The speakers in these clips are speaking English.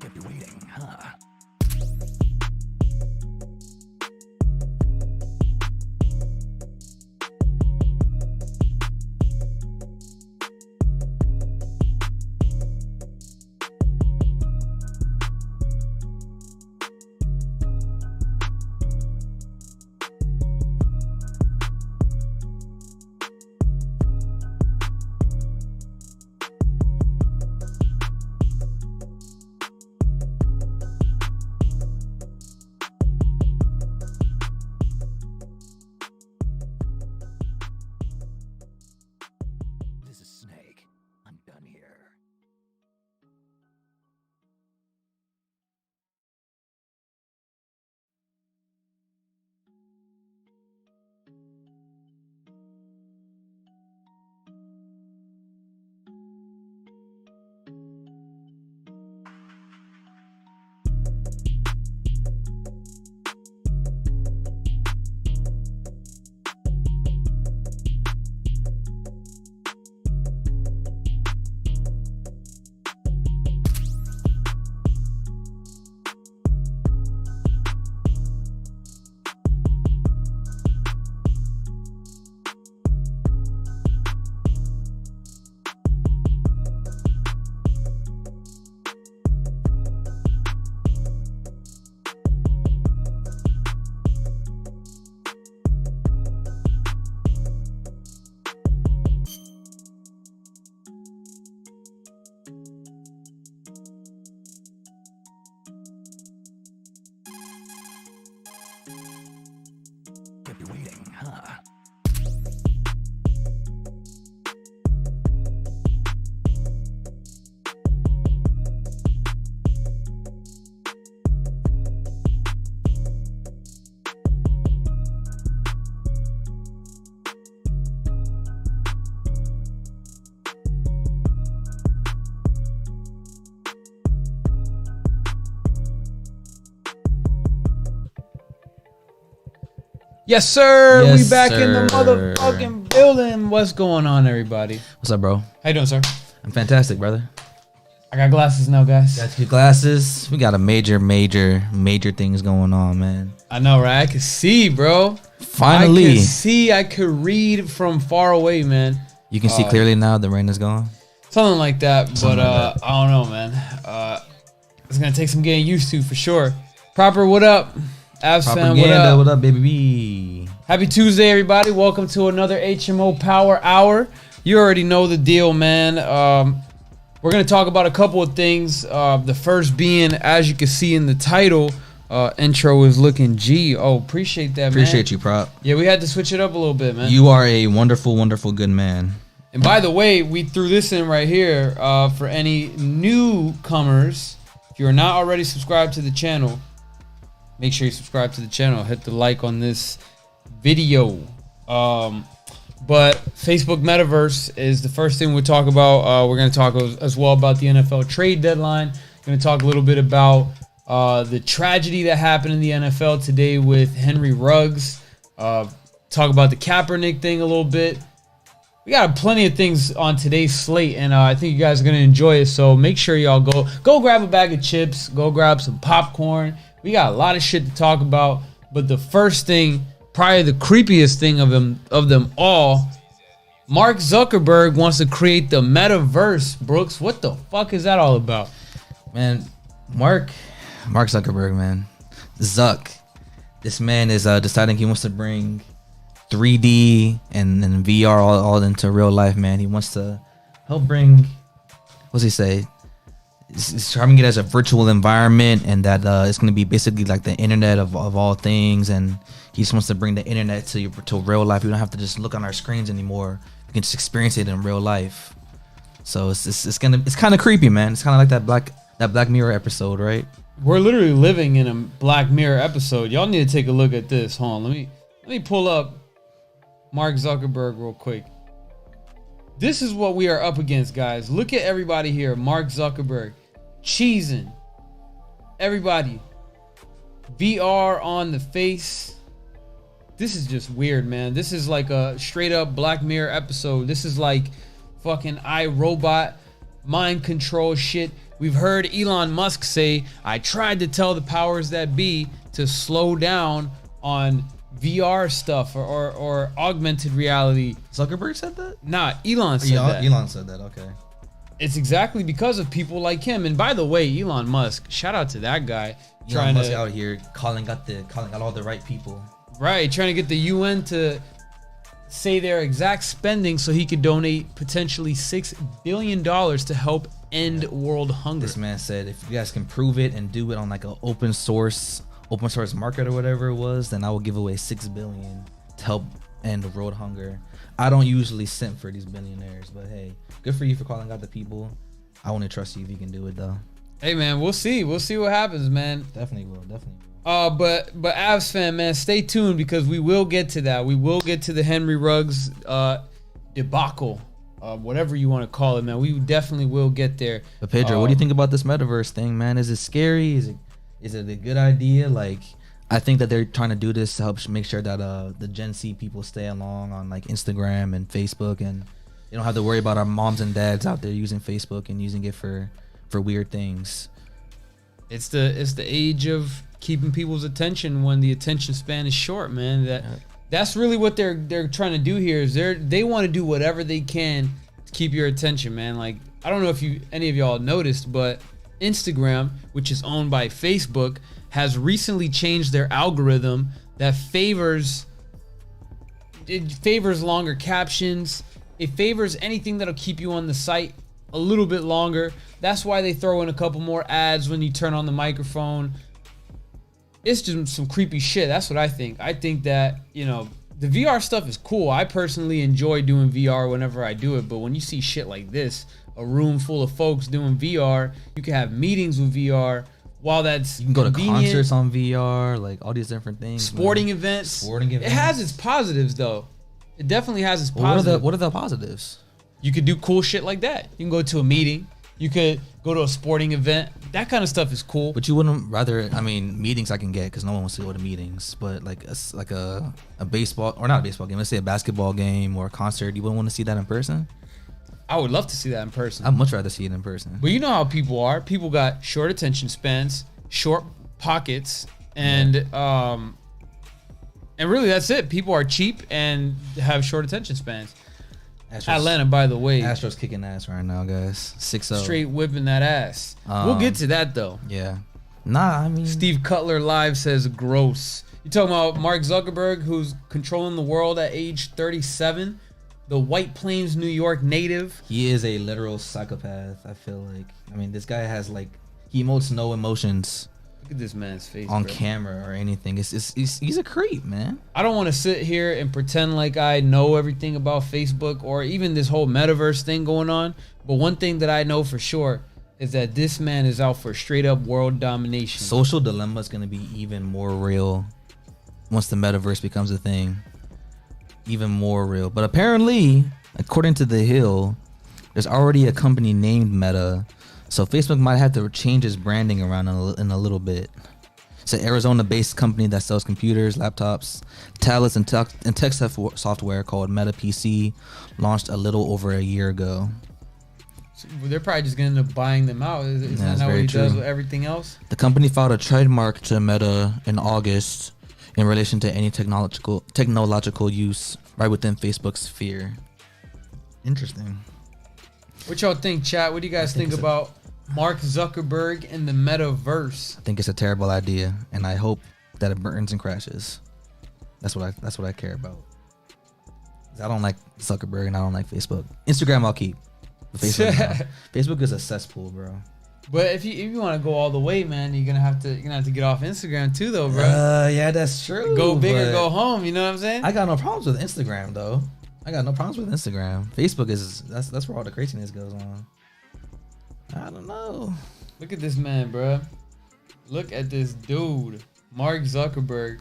Kept you waiting, huh? This is Snake. I'm done here. Kept you waiting, huh? Yes, sir. Yes, We back in the sir. motherfucking building. What's going on, everybody? What's up, bro? How you doing, sir? I'm fantastic, brother. I got glasses now, guys. Got your glasses. We got a major things going on, man. I know, right? I can see, bro. Finally. I can see. I could read from far away, man. You can see clearly now the rain is gone. Something like that, but Something like that. I don't know, man. It's gonna take some getting used to for sure. Proper, what up? Avs fan, what Propaganda, up? what up, baby? Happy Tuesday, everybody. Welcome to another HMO Power Hour. You already know the deal, man. We're going to talk about a couple of things. The first being, as you can see in the title, intro is looking G. Oh, appreciate that, man. Appreciate you, Prop. Yeah, we had to switch it up a little bit, man. You are a wonderful, wonderful good man. And by the way, we threw this in right here for any newcomers. If you're not already subscribed to the channel, make sure you subscribe to the channel. Hit the like on this video. But Facebook Metaverse is the first thing we'll talk about. We're going to talk as well about the NFL trade deadline. Going to talk a little bit about the tragedy that happened in the NFL today with Henry Ruggs. Talk about the Kaepernick thing a little bit. We got plenty of things on today's slate, and I think you guys are going to enjoy it. So make sure y'all go grab a bag of chips. Go grab some popcorn. We got a lot of shit to talk about. But the first thing, probably the creepiest thing of them all, Mark Zuckerberg wants to create the Metaverse. Brooks, what the fuck is that all about? Man, Mark Zuckerberg, man. Zuck. This man is deciding he wants to bring 3D and VR all into real life, man. He wants to help bring, what's he say? He's trying to get it as a virtual environment, and that it's going to be basically like the internet of all things. And he just wants to bring the internet to real life. We don't have to just look on our screens anymore. We can just experience it in real life. So it's kind of creepy, man. It's kind of like that Black Mirror episode, right? We're literally living in a Black Mirror episode. Y'all need to take a look at this. Hold on, let me pull up Mark Zuckerberg real quick. This is what we are up against, guys. Look at everybody here. Mark Zuckerberg, cheesing. Everybody, VR on the face. This is just weird, man. This is like a straight up Black Mirror episode. This is like fucking iRobot mind control shit. We've heard Elon Musk say, I tried to tell the powers that be to slow down on VR stuff or augmented reality. Zuckerberg said that? Nah, Elon said that. Elon said that, okay. It's exactly because of people like him. And by the way, Elon Musk, shout out to that guy. Elon Musk out here calling out all the right people. Right, trying to get the UN to say their exact spending so he could donate potentially $6 billion to help end world hunger. This man said, if you guys can prove it and do it on like an open source market or whatever it was, then I will give away $6 billion to help end world hunger. I don't usually simp for these billionaires, but hey, good for you for calling out the people. I want to trust you if you can do it though. Hey man, we'll see what happens, man. Definitely will. But Avs fan, man, stay tuned because we will get to that. We will get to the Henry Ruggs debacle, whatever you want to call it, man. We definitely will get there. But Pedro, what do you think about this metaverse thing, man? Is it scary? Is it a good idea? Like, I think that they're trying to do this to help make sure that the Gen Z people stay along on like Instagram and Facebook, and they don't have to worry about our moms and dads out there using Facebook and using it for weird things. It's the age of keeping people's attention when the attention span is short, man. That's really what they're trying to do here. Is they want to do whatever they can to keep your attention, man. Like, I don't know if any of y'all noticed, but Instagram, which is owned by Facebook, has recently changed their algorithm that favors longer captions. It favors anything that'll keep you on the site a little bit longer. That's why they throw in a couple more ads when you turn on the microphone. It's just some creepy shit. That's what I think. I think that, the VR stuff is cool. I personally enjoy doing VR whenever I do it. But when you see shit like this, a room full of folks doing VR, you can have meetings with VR. While that's you can go to concerts on VR, like all these different things. Sporting events. It has its positives though. It definitely has its positives. What are the positives? You could do cool shit like that. You can go to a meeting. You could go to a sporting event. That kind of stuff is cool. But you wouldn't rather, meetings I can get because no one wants to go to meetings. But like a baseball, or not a baseball game, let's say a basketball game or a concert, you wouldn't want to see that in person? I would love to see that in person. I'd much rather see it in person. But you know how people are. People got short attention spans, short pockets, and really that's it. People are cheap and have short attention spans. Atlanta, by the way. Astros kicking ass right now, guys. 6-0. Straight whipping that ass. We'll get to that, though. Yeah. Steve Cutler Live says gross. You talking about Mark Zuckerberg, who's controlling the world at age 37? The White Plains, New York native. He is a literal psychopath, I feel like. This guy has, he emotes no emotions. Look at this man's face on camera or anything. He's a creep, man. I don't want to sit here and pretend like I know everything about Facebook or even this whole metaverse thing going on. But one thing that I know for sure is that this man is out for straight up world domination. Social dilemma is going to be even more real once the metaverse becomes a thing. Even more real. But apparently, according to The Hill, there's already a company named Meta. So Facebook might have to change its branding around in a little bit. It's an Arizona-based company that sells computers, laptops, tablets, and tech software called Meta PC, launched a little over a year ago. So they're probably just going to end up buying them out. Is that not what he does with everything else? The company filed a trademark to Meta in August in relation to any technological use right within Facebook's sphere. Interesting. What y'all think, chat? What do you guys think about Mark Zuckerberg and the Metaverse? I think it's a terrible idea, and I hope that it burns and crashes. That's what I care about. I don't like Zuckerberg and I don't like Facebook. Instagram I'll keep. Facebook is a cesspool, bro. But if you want to go all the way, man, you're gonna have to get off Instagram too, though, bro. Yeah, that's true. Go big or go home. You know what I'm saying? I got no problems with Instagram though. Facebook is that's where all the craziness goes on. I don't know. Look at this man, bro. Look at this dude. Mark Zuckerberg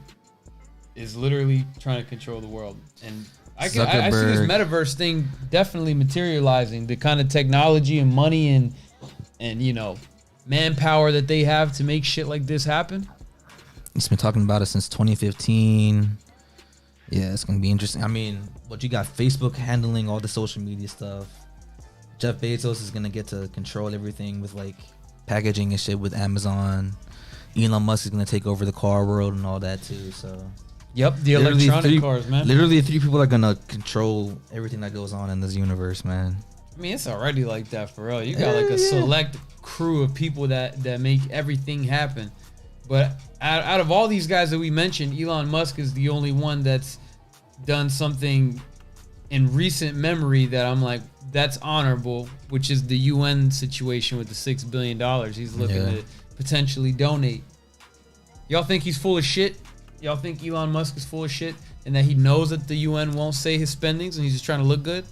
is literally trying to control the world, and I see this metaverse thing definitely materializing. The kind of technology and money and manpower that they have to make shit like this happen. He's been talking about it since 2015. Yeah, it's gonna be interesting. But you got Facebook handling all the social media stuff. Jeff Bezos is gonna get to control everything with like packaging and shit with Amazon. Elon Musk is gonna take over the car world and all that too. So Yep, the electronic cars, man. Literally, 3 people are gonna control everything that goes on in this universe, man. I mean, it's already like that for real. You got like a select crew of people that make everything happen. But out of all these guys that we mentioned, Elon Musk is the only one that's done something in recent memory that I'm like, that's honorable, which is the UN situation with the $6 billion he's looking to potentially donate. Y'all think he's full of shit? Y'all think Elon Musk is full of shit and that he knows that the UN won't say his spendings and he's just trying to look good?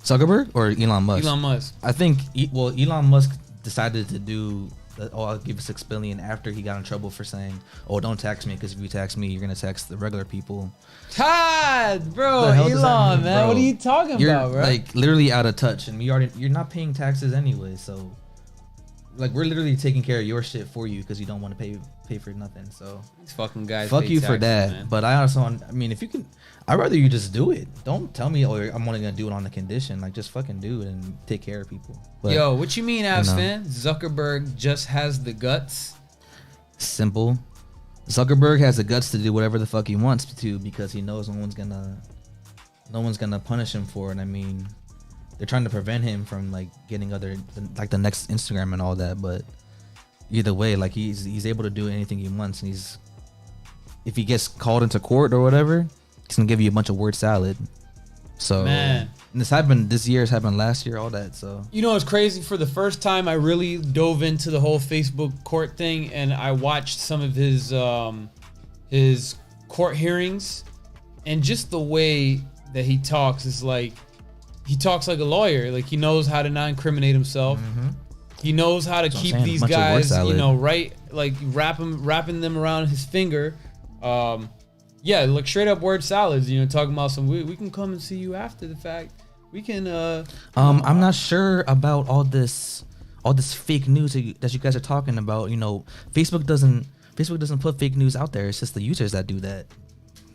Zuckerberg or Elon Musk? Elon Musk. I think, Elon Musk decided to do, I'll give $6 billion after he got in trouble for saying, oh, don't tax me, because if you tax me, you're going to tax the regular people. Todd, bro, Elon, man, bro? What are you talking about, bro? Like literally out of touch, and you're not paying taxes anyway, so like we're literally taking care of your shit for you because you don't want to pay for nothing. So these fucking guys, fuck you taxes, for that. Man. But I mean, if you can, I'd rather you just do it. Don't tell me, oh, I'm only gonna do it on the condition. Like, just fucking do it and take care of people. But, yo, what you mean, Avs fan? Zuckerberg just has the guts. Simple. Zuckerberg has the guts to do whatever the fuck he wants to because he knows no one's gonna punish him for it. I mean, they're trying to prevent him from like getting like the next Instagram and all that. But either way, like he's able to do anything he wants, and if he gets called into court or whatever, he's gonna give you a bunch of word salad. So man, and this year, it's happened last year, all that. So you know, it's crazy. For the first time, I really dove into the whole Facebook court thing, and I watched some of his court hearings, and just the way that he talks is like he talks like a lawyer. Like he knows how to not incriminate himself. Mm-hmm. He knows how to keep these guys, you know, right, like wrapping them around his finger. Yeah, like straight up word salads, you know, talking about some, we can come and see you after the fact. We can I'm not sure about all this fake news that you guys are talking about. You know, Facebook doesn't put fake news out there. It's just the users that do that.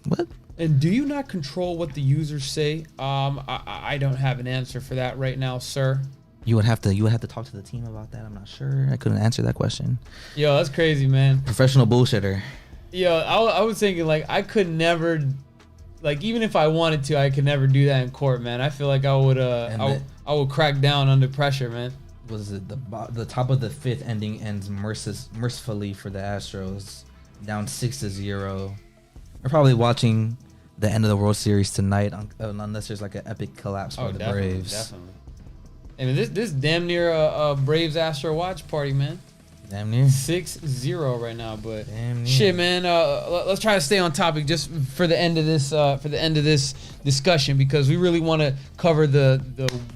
What? And do you not control what the users say? I don't have an answer for that right now, sir. You would have to talk to the team about that. I'm not sure. I couldn't answer that question. Yo, that's crazy, man. Professional bullshitter. Yo, I was thinking like I could never, like even if I wanted to, I could never do that in court, man. I feel like I would crack down under pressure, man. Was it the top of the fifth ending ends mercifully for the Astros, down 6-0. We're probably watching the end of the World Series tonight, unless there's like an epic collapse by the Braves. Definitely. I mean, this damn near a Braves Astro watch party, man. Damn near 6-0 right now, but shit, man. Let's try to stay on topic just for the end of this discussion, because we really want to cover the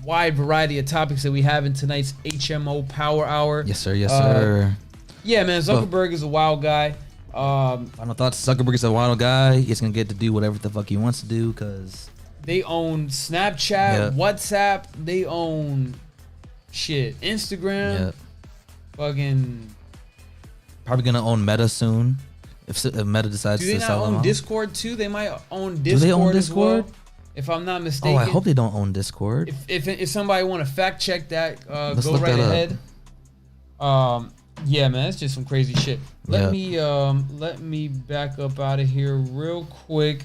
wide variety of topics that we have in tonight's HMO Power Hour. Yes, sir. Yes, sir. Yeah, man. Zuckerberg is a wild guy. Final thoughts. Zuckerberg is a wild guy. He's gonna get to do whatever the fuck he wants to do because they own Snapchat, WhatsApp. They own shit, Instagram. Yep. Fucking probably gonna own Meta soon. If Meta decides to sell them. Do they not own Discord too? They might own Discord. Do they own Discord? As well, if I'm not mistaken. Oh, I hope they don't own Discord. If somebody want to fact check that, go right ahead. Yeah, man, it's just some crazy shit. Let me back up out of here real quick.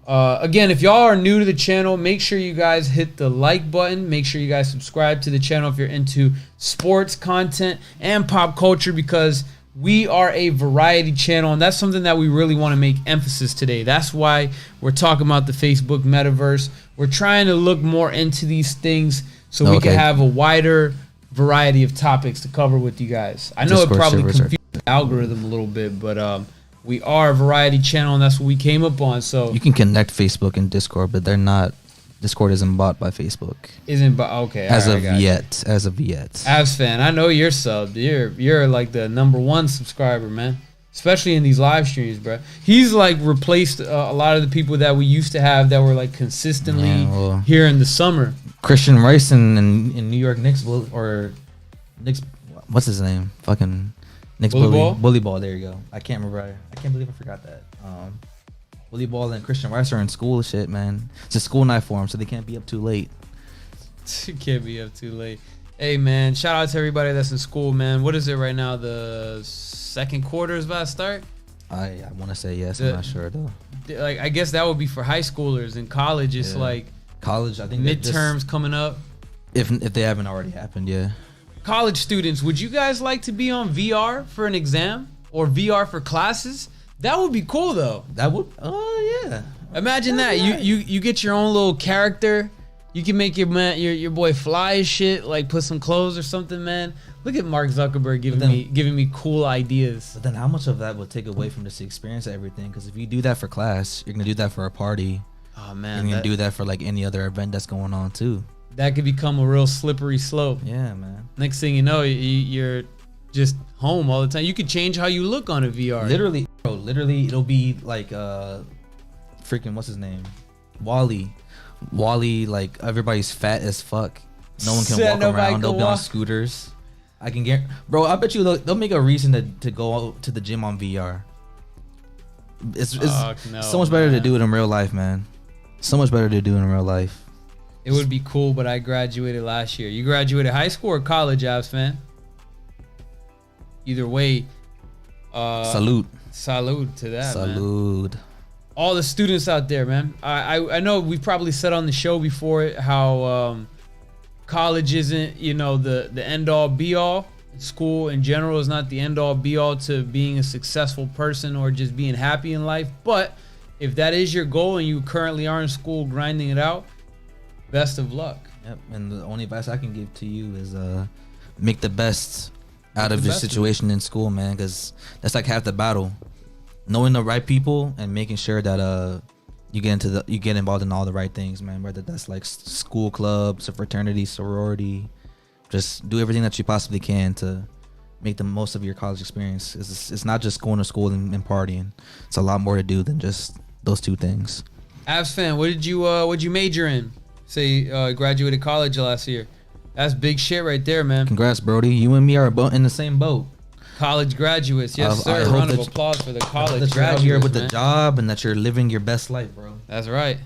Again, if y'all are new to the channel, make sure you guys hit the like button. Make sure you guys subscribe to the channel if you're into sports content and pop culture, because we are a variety channel, and that's something that we really want to make emphasis today. That's why we're talking about the Facebook Metaverse. We're trying to look more into these things so we can have a wider variety of topics to cover with you guys. I know Discord it probably confused the algorithm a little bit, but we are a variety channel, and that's what we came up on. So you can connect Facebook and Discord, but they're not. Discord isn't bought by Facebook. Okay. As of yet. Avs fan, I know you're subbed. You're like the #1 subscriber, man. Especially in these live streams, bro. He's like replaced a lot of the people that we used to have that were like consistently here in the summer. Christian Rice in New York Knicks, or Knicks. What's his name? Fucking. Nick's Bully Ball, there you go. I can't remember. I can't believe I forgot that. Bully Ball and Christian Rice are in school shit, man. It's a school night for them, so they can't be up too late. Can't be up too late. Hey man, shout out to everybody that's in school, man. What is it right now? The second quarter is about to start. I want to say yes. I'm not sure though. Like I guess that would be for high schoolers. In college, it's like college. I think midterms coming up. If they haven't already happened, yeah. College students, would you guys like to be on VR for an exam or VR for classes? That would be cool though. That would. Oh yeah. Imagine that. You get your own little character. You can make your boy fly as shit, like put some clothes or something, man. Look at Mark Zuckerberg giving me cool ideas. But then how much of that would take away from just the experience of everything? Because if you do that for class, you're gonna do that for a party. Oh man, you're gonna do that for like any other event that's going on too. That could become a real slippery slope. Yeah, man. Next thing you know, you're just home all the time. You could change how you look on a VR. Literally, bro. Literally, it'll be like freaking what's his name, Wally, like everybody's fat as fuck. No one can walk around. They'll be on scooters. I can get, bro. I bet you they'll make a reason to go to the gym on VR. It's so much better to do it in real life, man. So much better to do it in real life. It would be cool, but I graduated last year. You graduated high school or college, Avs fan? Either way, salute to that. Salute. Man. All the students out there, man. I know we've probably said on the show before how college isn't, the end all be all. School in general is not the end all be all to being a successful person or just being happy in life. But if that is your goal and you currently are in school grinding it out, best of luck. Yep. And the only advice I can give to you is make the best out of your situation in school, man, because that's like half the battle. Knowing the right people and making sure that you get involved in all the right things, man. Whether that's like school clubs, a fraternity, sorority, just do everything that you possibly can to make the most of your college experience. It's not just going to school and partying. It's a lot more to do than just those two things. Avs fan, what'd you major in? Say graduated college last year. That's big shit right there, man. Congrats, Brody. You and me are in the same boat. College graduates, yes sir. Round of applause for the college graduates. You're out here with the job and that you're living your best life, bro. That's right.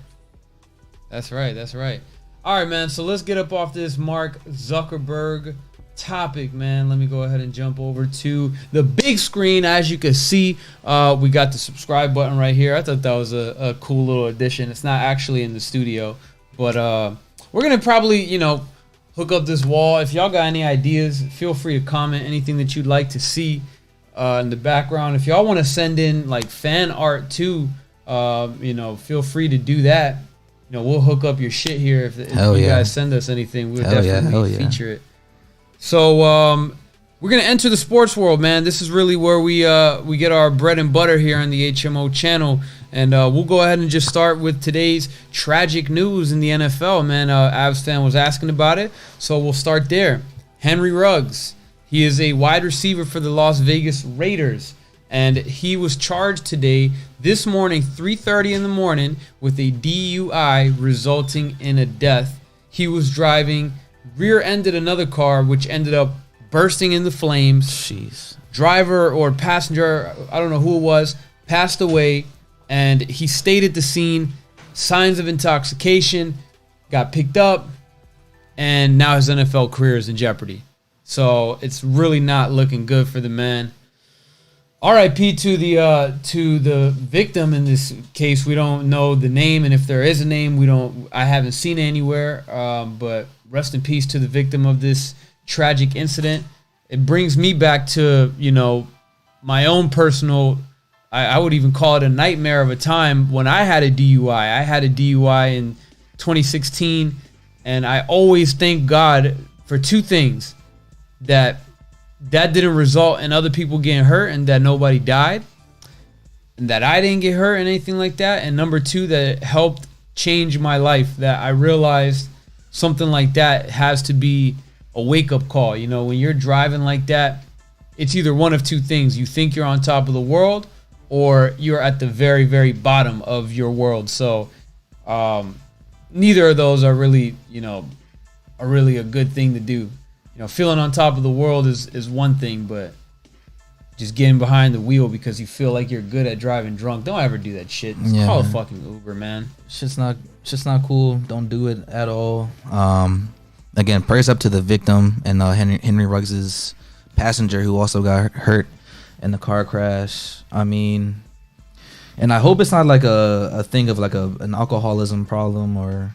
All right, man. So let's get up off this Mark Zuckerberg topic, man. Let me go ahead and jump over to the big screen. As you can see, we got the subscribe button right here. I thought that was a cool little addition. It's not actually in the studio, but we're gonna probably, hook up this wall. If y'all got any ideas, feel free to comment anything that you'd like to see in the background. If y'all want to send in like fan art too, feel free to do that. We'll hook up your shit here if you guys send us anything. We'll definitely feature it. So we're gonna enter the sports world, man. This is really where we get our bread and butter here on the HMO channel. And we'll go ahead and just start with today's tragic news in the NFL, man. Avs fan was asking about it, so we'll start there. Henry Ruggs, he is a wide receiver for the Las Vegas Raiders, and he was charged today, this morning, 3:30 in the morning, with a DUI resulting in a death. He was driving, rear-ended another car, which ended up bursting into flames. Jeez. Driver or passenger, I don't know who it was, passed away. And he stayed at the scene, signs of intoxication, got picked up, and now his NFL career is in jeopardy. So it's really not looking good for the man. R.I.P. to the victim in this case. We don't know the name, and if there is a name, I haven't seen it anywhere. But rest in peace to the victim of this tragic incident. It brings me back to my own personal. I would even call it a nightmare of a time when I had a DUI. I had a DUI in 2016, and I always thank God for two things: that didn't result in other people getting hurt and that nobody died, and that I didn't get hurt and anything like that. And number two, that it helped change my life, that I realized something like that has to be a wake-up call. When you're driving like that, it's either one of two things. You think you're on top of the world, or you're at the very, very bottom of your world. So neither of those are really, a good thing to do. Feeling on top of the world is one thing, but just getting behind the wheel because you feel like you're good at driving drunk, don't ever do that shit. Just call a fucking Uber, man. Shit's not cool. Don't do it at all. again, prayers up to the victim and Henry Ruggs's passenger who also got hurt in the car crash. I mean, and I hope it's not like a thing of like an alcoholism problem or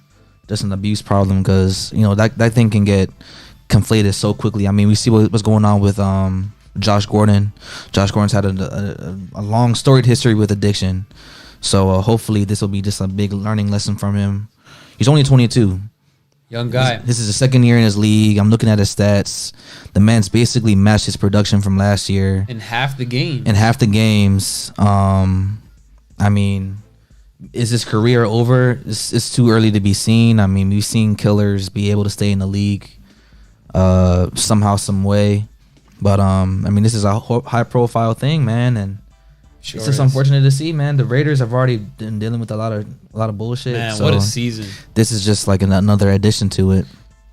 just an abuse problem, because you know that thing can get conflated so quickly. I mean, we see what's going on with Josh Gordon. Josh Gordon's had a long storied history with addiction, so hopefully this will be just a big learning lesson from him. He's only 22. Young guy. This is the second year in his league. I'm looking at his stats. The man's basically matched his production from last year In half the game. in half the games. I mean, is his career over? It's too early to be seen. I mean, we've seen killers be able to stay in the league somehow, some way. But I mean, this is a high profile thing, man, and Sure it's just is. unfortunate to see, man. The Raiders have already been dealing with a lot of bullshit. Man, so what a season. this is just like another addition to it.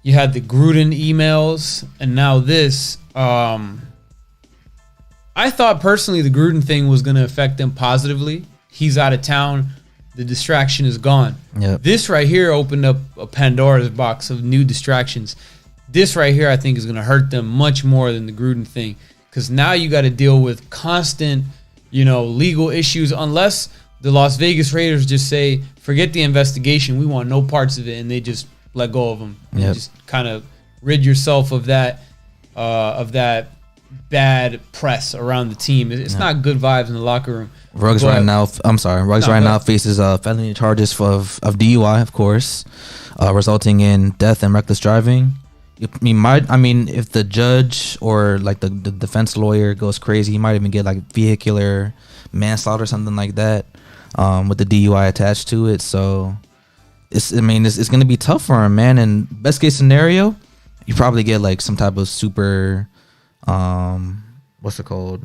You had the Gruden emails, and now this. I thought personally the Gruden thing was going to affect them positively. He's out of town. The distraction is gone. Yep. This right here opened up a Pandora's box of new distractions. This right here, I think, is going to hurt them much more than the Gruden thing, because now you got to deal with constant, legal issues, unless the Las Vegas Raiders just say, forget the investigation, we want no parts of it, and they just let go of them. And Yep. just kind of rid yourself of that bad press around the team. It's not good vibes in the locker room. Ruggs But- right now. I'm sorry. Ruggs No, right go now ahead. faces felony charges of DUI, of course, resulting in death and reckless driving. I mean, if the judge or like the defense lawyer goes crazy, he might even get like vehicular manslaughter or something like that, with the DUI attached to it. So it's gonna be tough for him, man. And best case scenario, you probably get like some type of super, what's it called?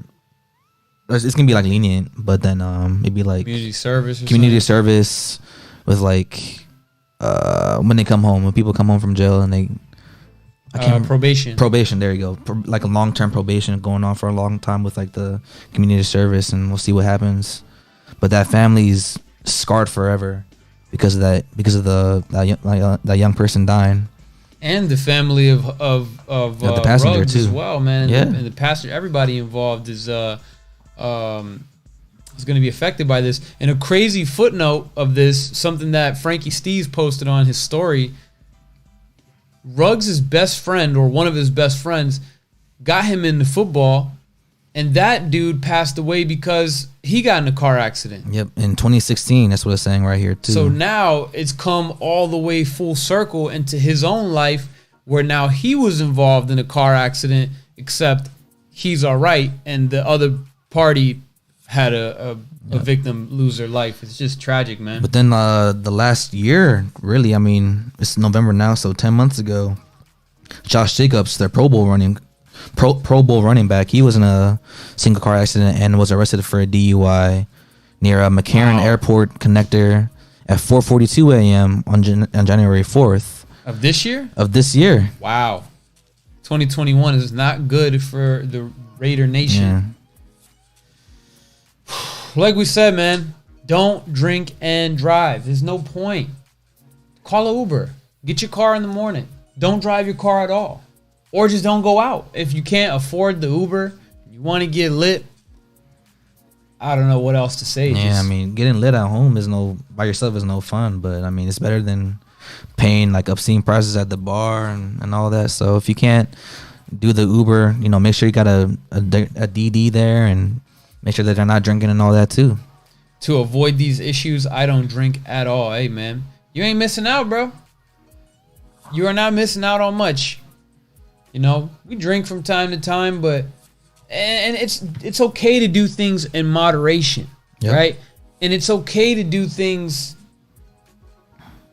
It's gonna be like lenient, but then maybe like Community service or community something. service with like when they come home, when people come home from jail and they Probation. probation, there you go, like a long-term probation going on for a long time with like the community service, and we'll see what happens. But that family's scarred forever because of that young person dying. And the family of the passenger Ruggs too as well, man. Yeah. And the passenger, everybody involved is going to be affected by this. And a crazy footnote of this, something that Frankie Steves posted on his story. Ruggs' best friend, or one of his best friends, got him into football, and that dude passed away because he got in a car accident. Yep, in 2016. That's what it's saying right here too. So now it's come all the way full circle into his own life, where now he was involved in a car accident, except he's all right, and the other party had a victim lose their life. It's just tragic, man. But then the last year, really, I mean, it's November now, so 10 months ago, Josh Jacobs, their Pro Bowl running back, he was in a single car accident and was arrested for a DUI near a McCarran Airport connector at 4:42 a.m. on January 4th Of this year? of this year. Wow. 2021 is not good for the Raider Nation. Yeah. Like we said, man, don't drink and drive. There's no point. Call an Uber. Get your car in the morning. Don't drive your car at all. Or just don't go out. If you can't afford the Uber, you want to get lit, I don't know what else to say. Yeah, I mean, getting lit at home by yourself is no fun, but I mean, it's better than paying like obscene prices at the bar and all that. So if you can't do the Uber, make sure you got a DD there and make sure that they're not drinking and all that too. To avoid these issues, I don't drink at all. Hey, man, you ain't missing out, bro. You are not missing out on much. We drink from time to time, but and it's okay to do things in moderation, Yep. right? And it's okay to do things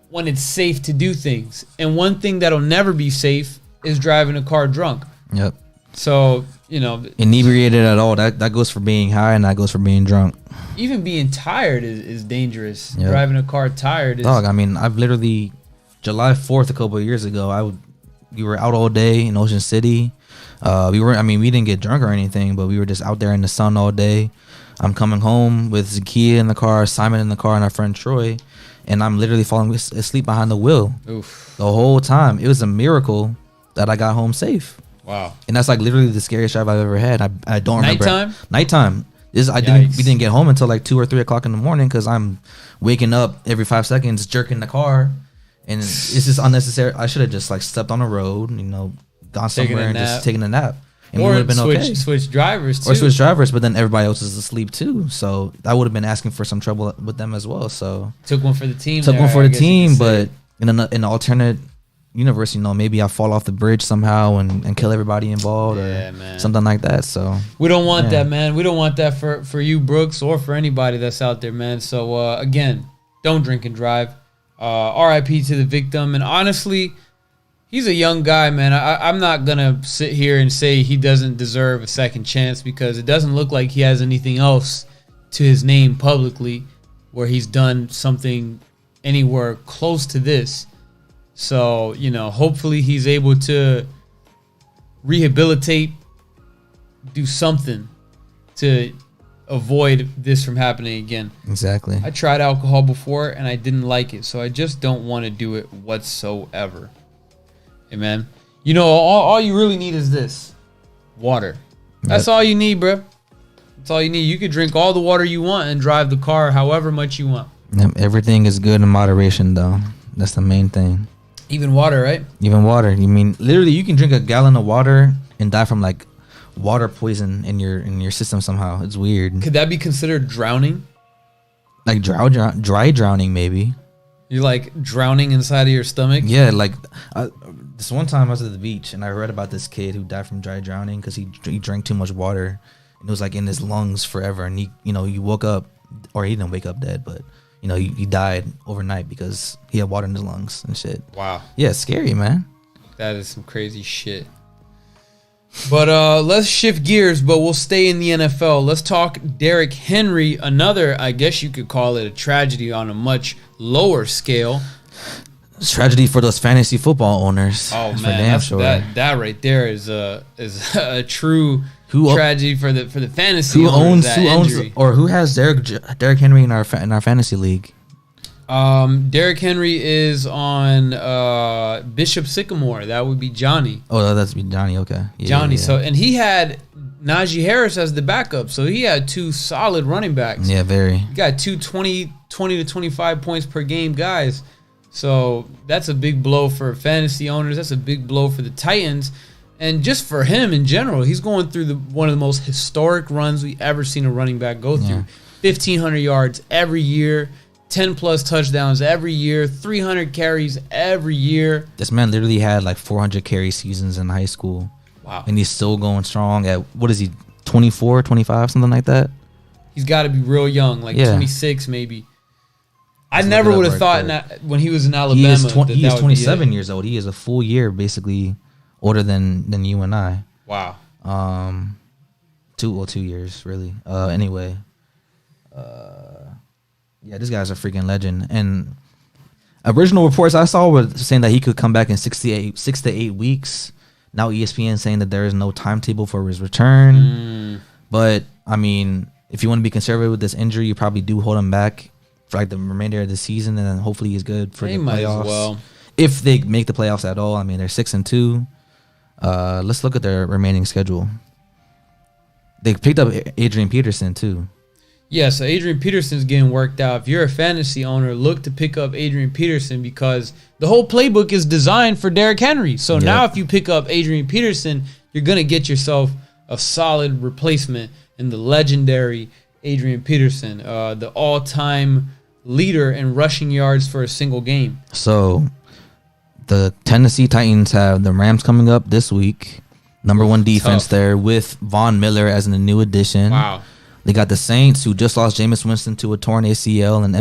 when it's safe to do things. And one thing that'll never be safe is driving a car drunk. Yep. So, Inebriated at all, that goes for being high and that goes for being drunk. even being tired is dangerous. Yep. Driving a car tired is Dog, I mean, I've literally July 4th a couple of years ago, we were out all day in Ocean City. We didn't get drunk or anything, but we were just out there in the sun all day. I'm coming home with Zakia in the car, Simon in the car, and our friend Troy, and I'm literally falling asleep behind the wheel Oof. the whole time. It was a miracle that I got home safe. Wow. And that's like literally the scariest drive I've ever had. I don't remember. Nighttime? We didn't get home until like 2 or 3 o'clock in the morning because I'm waking up every 5 seconds, jerking the car, and it's just unnecessary. I should have just like stepped on the road, gone somewhere and just taken a nap, and we would have been okay. Switch drivers too. Or switch drivers, but then everybody else is asleep too, so I would have been asking for some trouble with them as well. So took one for the team. But in an alternate universe, maybe I fall off the bridge somehow and kill everybody involved or something like that. So we don't want that, man. We don't want that for you, Brooks, or for anybody that's out there, man. So again, don't drink and drive. RIP to the victim. And honestly, he's a young guy, man. I'm not gonna sit here and say he doesn't deserve a second chance because it doesn't look like he has anything else to his name publicly where he's done something anywhere close to this. So, hopefully he's able to rehabilitate, do something to avoid this from happening again. Exactly. I tried alcohol before and I didn't like it, so I just don't want to do it whatsoever. Hey, man. All you really need is this. Water. That's all you need, bro. That's all you need. You could drink all the water you want and drive the car however much you want. Everything is good in moderation, though. That's the main thing. Even water, right? Even water. You mean literally you can drink a gallon of water and die from like water poison in your system somehow. It's weird. Could that be considered drowning? Like dry drowning, maybe. You're like drowning inside of your stomach? Yeah, like this one time I was at the beach and I read about this kid who died from dry drowning because he drank too much water and it was like in his lungs forever. And he woke up, or he didn't wake up dead, but he died overnight because he had water in his lungs and shit. Wow. Yeah, it's scary, man. That is some crazy shit. But let's shift gears, but we'll stay in the NFL. Let's talk Derrick Henry, another, I guess you could call it a tragedy on a much lower scale. It's tragedy for those fantasy football owners. Oh, man, that right there is a true tragedy for the fantasy owners. Who has Derrick Henry in our fantasy league? Derrick Henry is on Bishop Sycamore. That would be Johnny. Oh, that's be Johnny. Okay, Johnny. Yeah. So, and he had Najee Harris as the backup. So he had two solid running backs. Yeah, very. He got 20 to 25 points per game guys. So that's a big blow for fantasy owners. That's a big blow for the Titans. And just for him in general, he's going through one of the most historic runs we ever seen a running back go through. 1,500 yards every year, 10-plus touchdowns every year, 300 carries every year. This man literally had like 400 carry seasons in high school. Wow. And he's still going strong at, what is he, 24, 25, something like that? He's got to be real young, like 26 maybe. I never would have thought when he was in Alabama. He is 27 years old. He is a full year basically older than you and I. Wow. 2 years really. Anyway, this guy's a freaking legend. And original reports I saw were saying that he could come back in 6 to 8 weeks. Now ESPN saying that there is no timetable for his return. But I mean, if you want to be conservative with this injury, you probably do hold him back for like the remainder of the season, and then hopefully he's good for the playoffs. Might as well. If they make the playoffs at all. I mean, they're 6-2. Let's look at their remaining schedule. They picked up Adrian Peterson too. Yeah, so Adrian Peterson's getting worked out. If you're a fantasy owner, look to pick up Adrian Peterson because the whole playbook is designed for Derrick Henry. So now if you pick up Adrian Peterson, you're going to get yourself a solid replacement in the legendary Adrian Peterson, the all-time leader in rushing yards for a single game. So the Tennessee Titans have the Rams coming up this week. Number one defense there with Von Miller as a new addition. Wow. They got the Saints who just lost Jameis Winston to a torn ACL and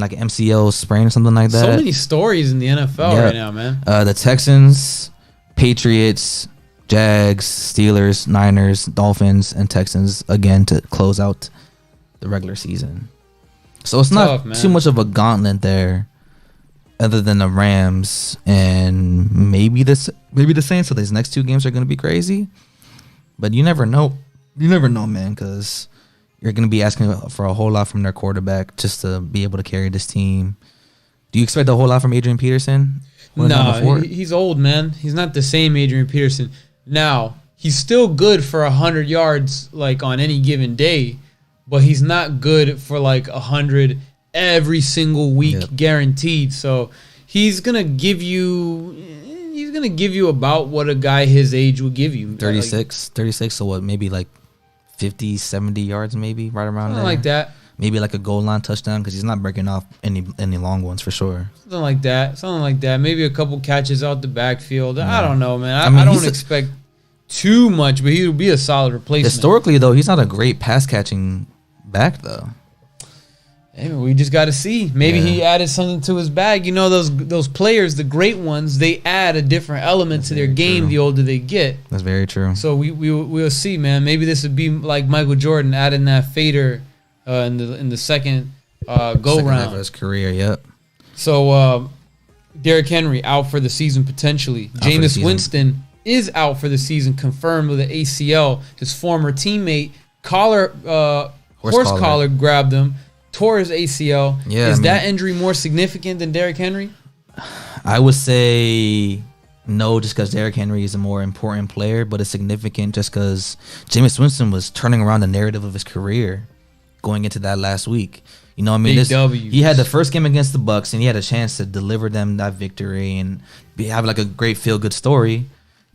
like an MCL sprain or something like that. So many stories in the NFL right now, man. The Texans, Patriots, Jags, Steelers, Niners, Dolphins, and Texans again to close out the regular season. So it's not too much of a gauntlet there, other than the Rams and maybe the Saints. So these next 2 games are going to be crazy, but you never know. You never know, man, because you're going to be asking for a whole lot from their quarterback just to be able to carry this team. Do you expect a whole lot from Adrian Peterson? No, he's old, man. He's not the same Adrian Peterson. Now, he's still good for 100 yards like on any given day, but he's not good for like 100 every single week guaranteed. So he's gonna give you about what a guy his age would give you. 36, so what, maybe like 50, 70 yards maybe, right around there. Like that. Maybe like a goal line touchdown because he's not breaking off any long ones for sure. Something like that. Maybe a couple catches out the backfield. Yeah. I don't know, man. I don't expect too much, but he would be a solid replacement. Historically, though, he's not a great pass catching back, though. Hey, we just got to see. Maybe he added something to his bag. You know, those players, the great ones, they add a different element to their game the older they get. That's very true. So we'll see, man. Maybe this would be like Michael Jordan adding that fader in the second go round of his career. Yep. So Derrick Henry out for the season potentially. Jameis Winston is out for the season, confirmed with an ACL. His former teammate horse collar grabbed him, tore his ACL. Yeah, is that injury more significant than Derrick Henry? I would say no, just because Derrick Henry is a more important player, but it's significant just because Jameis Winston was turning around the narrative of his career going into that last week. You know what I mean? He had the first game against the Bucs, and he had a chance to deliver them that victory and have like a great feel-good story.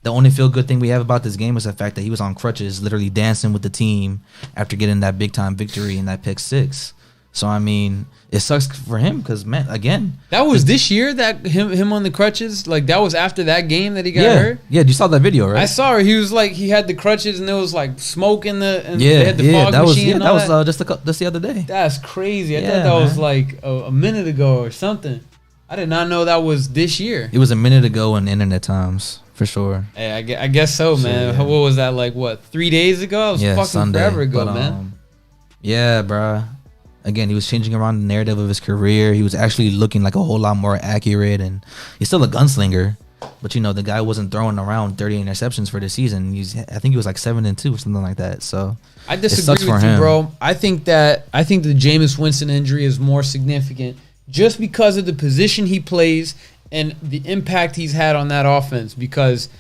The only feel-good thing we have about this game is the fact that he was on crutches, literally dancing with the team after getting that big-time victory in that pick six. So, I mean, it sucks for him because, man, again. That was this year, that him on the crutches? Like, that was after that game that he got hurt? Yeah, you saw that video, right? I saw it. He was like, he had the crutches and there was like smoke in the, and they had the fog machine. That was just the other day. That's crazy. I thought that was like a minute ago or something. I did not know that was this year. It was a minute ago in internet times, for sure. Hey, I guess so, man. What was that, like, 3 days ago? It was fucking Sunday, forever ago, man. Yeah, bruh. Again, he was changing around the narrative of his career. He was actually looking like a whole lot more accurate, and he's still a gunslinger. But, you know, the guy wasn't throwing around 30 interceptions for the season. I think he was like 7-2 or something like that. So I disagree with you, bro. I think the Jameis Winston injury is more significant just because of the position he plays and the impact he's had on that offense. Because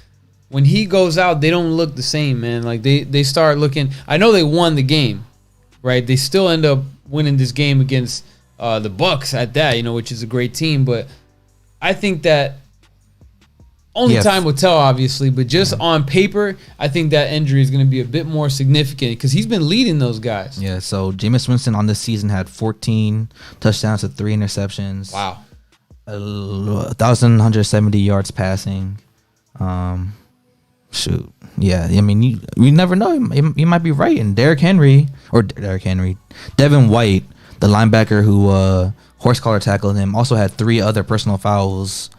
when he goes out, they don't look the same, man. Like they start looking. I know they won the game, right? They still end up winning this game against the Bucs at that, you know, which is a great team. But I think that only time will tell, obviously. But just on paper, I think that injury is going to be a bit more significant because he's been leading those guys. Yeah, so Jameis Winston on this season had 14 touchdowns to 3 interceptions. Wow. 1,170 yards passing. Shoot. Yeah, I mean, you never know. You might be right. And Devin White, the linebacker who horse collar tackled him, also had 3 other personal fouls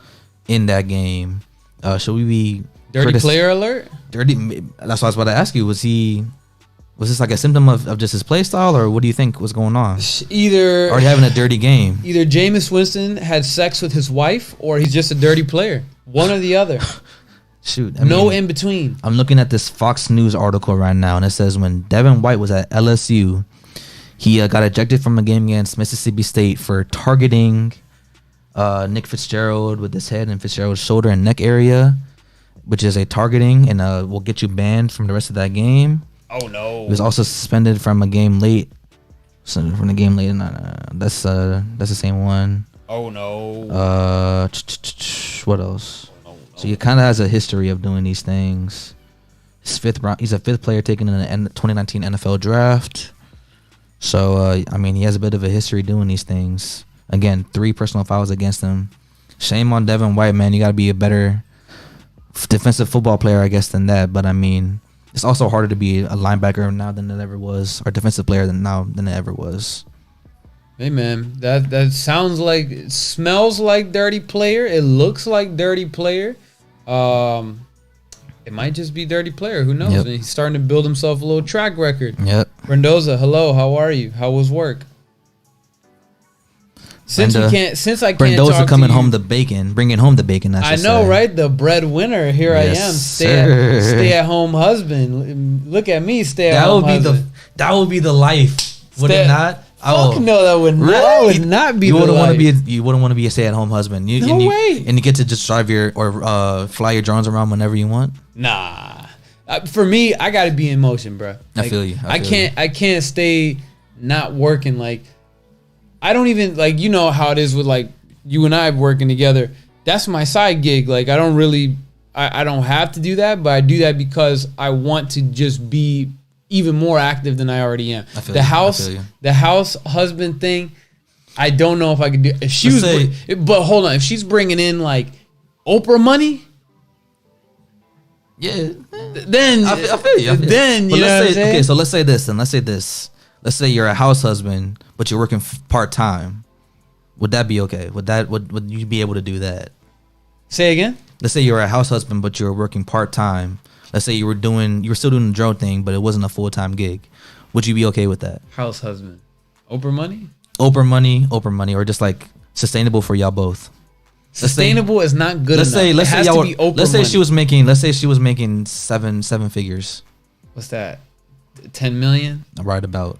in that game. Should we be dirty player alert? Dirty. That's what I was about to ask you. Was this like a symptom of just his play style, or what do you think was going on? Either or having a dirty game. Either Jameis Winston had sex with his wife, or he's just a dirty player. One or the other. Shoot, no in between. I'm looking at this Fox News article right now, and it says when Devin White was at LSU, he got ejected from a game against Mississippi State for targeting Nick Fitzgerald with his head and Fitzgerald's shoulder and neck area, which is a targeting, and will get you banned from the rest of that game. Oh no! He was also suspended from a game late. From the game late, that's the same one. Oh no! What else? So he kind of has a history of doing these things. He's a 5th player taken in the 2019 NFL draft. So I mean, he has a bit of a history doing these things. Again, 3 personal fouls against him. Shame on Devin White, man. You got to be a better defensive football player, I guess, than that. But I mean, it's also harder to be a linebacker now than it ever was, or defensive player than it ever was. Hey man, that sounds like, it smells like dirty player. It looks like dirty player. It might just be dirty player. Who knows? Yep. He's starting to build himself a little track record. Yep. Rendoza, hello. How are you? How was work? Since I can't Rendoza coming home the bacon, bringing home the bacon. I know, right? The breadwinner. Here yes, I am. Stay at home husband. Look at me. Stay at home husband. That would be the life. Would it not? Fuck no, that would not. That would not be. You wouldn't want to be. You wouldn't want to be a stay-at-home husband. No way. And you get to just drive your or fly your drones around whenever you want. Nah. For me, I got to be in motion, bro. Like, I feel you. I can't stay not working. Like, I don't even like. You know how it is with like you and I working together. That's my side gig. Like, I don't really. I don't have to do that, but I do that because I want to just be even more active than I already am. The house husband thing, I don't know if I could do. If she but hold on, if she's bringing in like Oprah money, yeah, then I feel you. Then but you know what I'm saying? Okay, so let's say this, and let's say this. Let's say you're a house husband, but you're working part time. Would that be okay? Would you be able to do that? Say again. Let's say you're a house husband, but you're working part time. Let's say you were still doing the drone thing, but it wasn't a full time gig. Would you be okay with that? House husband, Oprah money, or just like sustainable for y'all both. Sustainable is not good enough. Let's say she was making seven figures. What's that? 10 million? Right about.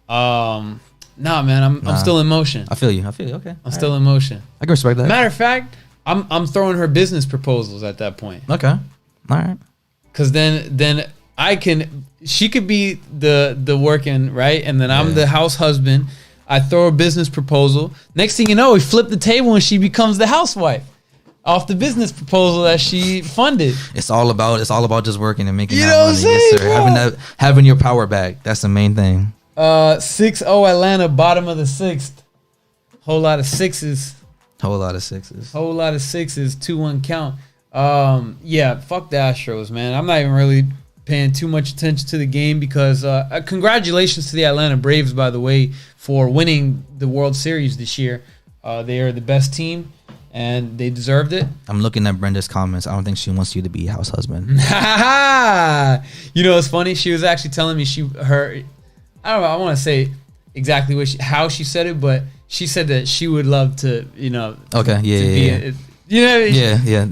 Wow. Nah, man, I'm still in motion. I feel you. Okay. I'm still in motion. I can respect that. Matter of fact, I'm throwing her business proposals at that point. Okay. All right. Cause then she could be the working, right? And then I'm the house husband. I throw a business proposal. Next thing you know, we flip the table and she becomes the housewife off the busin's proposal that she funded. It's all about just working and making that money. Yes, sir. Having your power back. That's the main thing. 6-0 Atlanta, bottom of the sixth. Whole lot of sixes. 2-1 count. Yeah, fuck the Astros, man. I'm not even really paying too much attention to the game because congratulations to the Atlanta Braves, by the way, for winning the World Series this year. They are the best team and they deserved it. I'm looking at Brenda's comments. I don't think she wants you to be house husband. You know, it's funny. She was actually telling me I don't know. I want to say exactly how she said it, but she said that she would love to, you know. Okay. Yeah.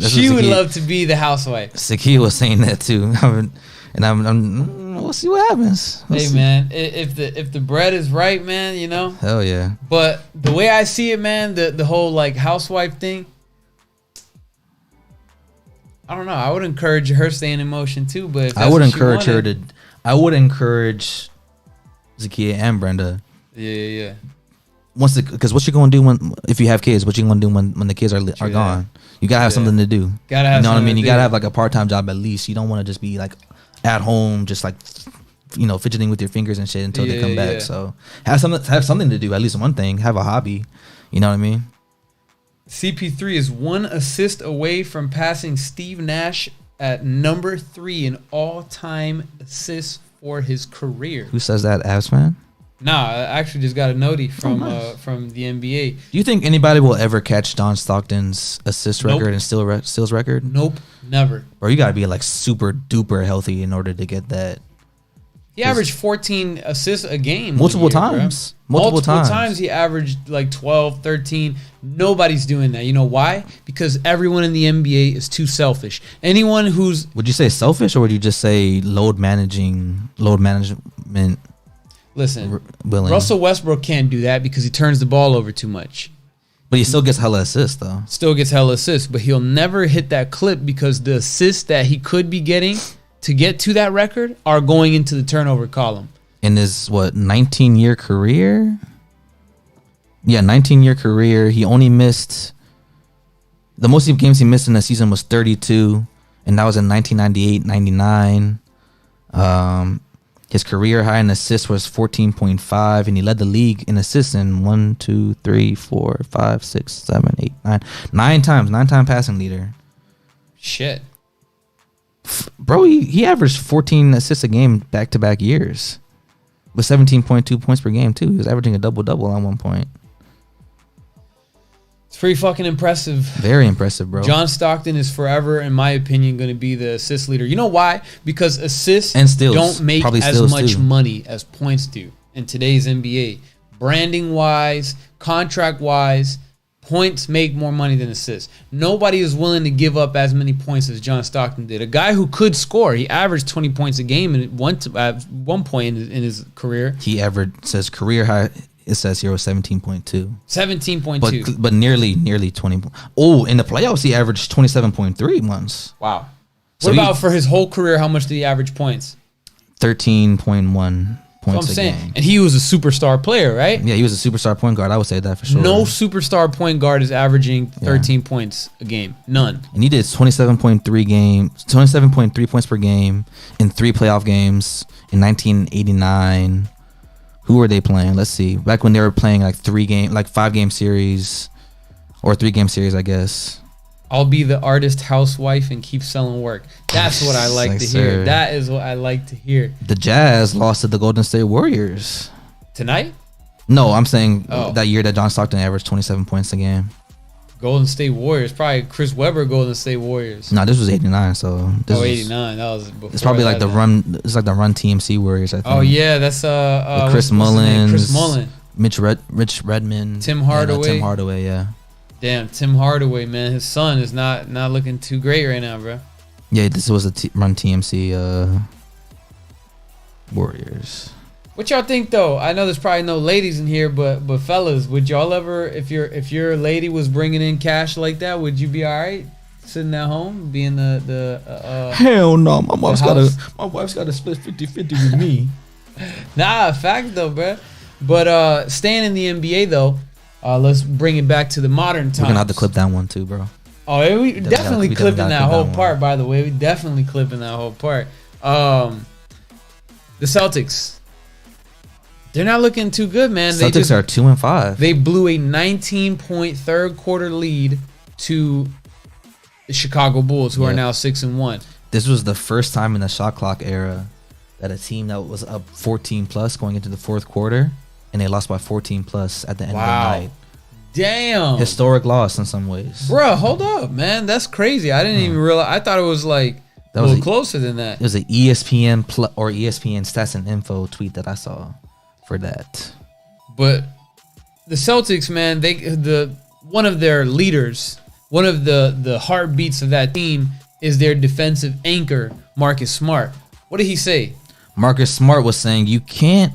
She would love to be the housewife. Saki was saying that too, we'll see what happens. Man, if the bread is right, man, you know. Hell yeah. But the way I see it, man, the whole like housewife thing. I don't know. I would encourage her staying in motion too, but I would encourage her to. I would encourage Zakiya and Brenda. Yeah. Because what you gonna do if you have kids? What you gonna do when the kids are gone? You gotta have something to do. Gotta have. You know what I mean? You gotta have like a part-time job at least. You don't want to just be like at home, just like fidgeting with your fingers and shit until they come back. So have something to do. At least one thing. Have a hobby. You know what I mean? CP3 is 1 assist away from passing Steve Nash at number 3 in all-time assists for his career. Who says that, Avs man? Nah, I actually just got a notie from the NBA. Do you think anybody will ever catch Don Stockton's assist record and steals record? Nope, never. Bro, you gotta be like super duper healthy in order to get that. He averaged 14 assists a game. Multiple times he averaged like 12, 13. Nobody's doing that. You know why? Because everyone in the NBA is too selfish. Anyone who's... Would you say selfish or would you just say load management? Listen, Russell Westbrook can't do that because he turns the ball over too much. But he still gets hella assists, though. But he'll never hit that clip because the assists that he could be getting to get to that record are going into the turnover column. In his, 19-year career? Yeah, 19-year career. He only missed... The most games he missed in a season was 32, and that was in 1998-99. His career high in assists was 14.5, and he led the league in assists in 9 times. 9-time passing leader. Shit. Bro, he averaged 14 assists a game back-to-back years with 17.2 points per game, too. He was averaging a double-double at one point. It's pretty fucking impressive. Very impressive, bro. John Stockton is forever, in my opinion, going to be the assist leader. You know why? Because assists and steals don't make as much money as points do in today's NBA. Branding-wise, contract-wise, Points make more money than assists. Nobody is willing to give up as many points as John Stockton did. A guy who could score. He averaged 20 points a game at one point in his career. He averaged, says career high, it says here was 17.2. 17.2. But nearly 20. Oh, in the playoffs, he averaged 27.3 once. Wow. So What about for his whole career, how much did he average points? 13.1 points a game. And he was a superstar player, right? Yeah, he was a superstar point guard. I would say that for sure. No superstar point guard is averaging 13 points a game. None. And he did 27.3 points per game in 3 playoff games in 1989. Who were they playing? Let's see. Back when they were playing like 5-game series or 3-game series, I guess. I'll be the artist housewife and keep selling work. That's what I like to hear. That is what I like to hear. The Jazz lost to the Golden State Warriors. Tonight? No, I'm saying that year that John Stockton averaged 27 points a game. Golden State Warriors. Probably Chris Webber Golden State Warriors. No, this was 89, so this 89. That was before. It's probably like the run. It's like the Run TMC Warriors, I think. Oh yeah, that's Chris Mullins, Chris Mullin, Rich Redmond, Tim Hardaway. Tim Hardaway, yeah. Damn, Tim Hardaway, man, his son is not looking too great right now, bro. Yeah, this was the Run TMC Warriors. What y'all think though? I know there's probably no ladies in here, but fellas, would y'all ever, if your lady was bringing in cash like that, would you be all right sitting at home being the Hell no, my wife's got to split 50-50 with me. Nah, fact though, bro. But staying in the NBA though, let's bring it back to the modern times. We're gonna have to clip that one too, bro. Oh, we definitely clipping that whole part. By the way, we definitely clipping that whole part. The Celtics. They're not looking too good, man. Celtics are 2-5. They blew a 19-point third quarter lead to the Chicago Bulls, who are now 6-1. This was the first time in the shot clock era that a team that was up 14 plus going into the fourth quarter, and they lost by 14 plus at the end of the night. Damn. Historic loss in some ways. Bro, hold up, man. That's crazy. I didn't even realize. I thought it was like a little closer than that. It was an ESPN or ESPN Stats and Info tweet that I saw for that. But the Celtics, man, one of their leaders, one of the heartbeats of that team is their defensive anchor, Marcus Smart. What did he say? Marcus Smart was saying you can't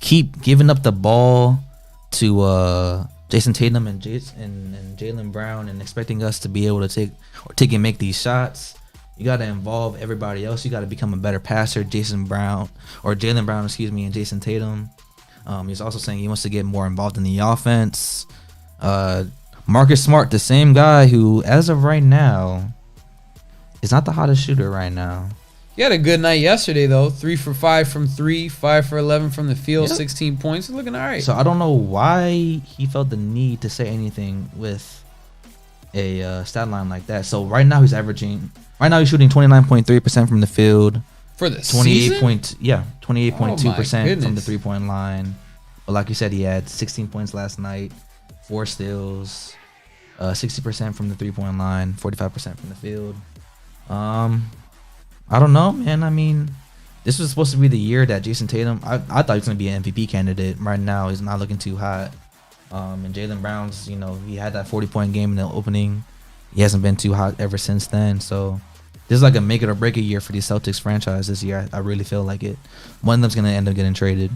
keep giving up the ball to Jason Tatum and Jaylen Brown and expecting us to be able to take and make these shots. You got to involve everybody else. You got to become a better passer. Jaylen Brown, and Jason Tatum. He's also saying he wants to get more involved in the offense. Marcus Smart, the same guy who, as of right now, is not the hottest shooter right now. He had a good night yesterday, though. 3 for 5 from 3, 5 for 11 from the field, 16 points. He's looking all right. So I don't know why he felt the need to say anything with a stat line like that. So right now he's shooting 29.3% from the field. For the season? 28.2% from the 3-point line. But like you said, he had 16 points last night, 4 steals, 60% from the 3-point line, 45% from the field. I don't know, man. I mean, this was supposed to be the year that Jason Tatum, I thought he was going to be an MVP candidate. Right now, he's not looking too hot. And Jaylen Brown's, he had that 40-point game in the opening. He hasn't been too hot ever since then. So this is like a make it or break it year for the Celtics franchise this year. I really feel like it. One of them's going to end up getting traded.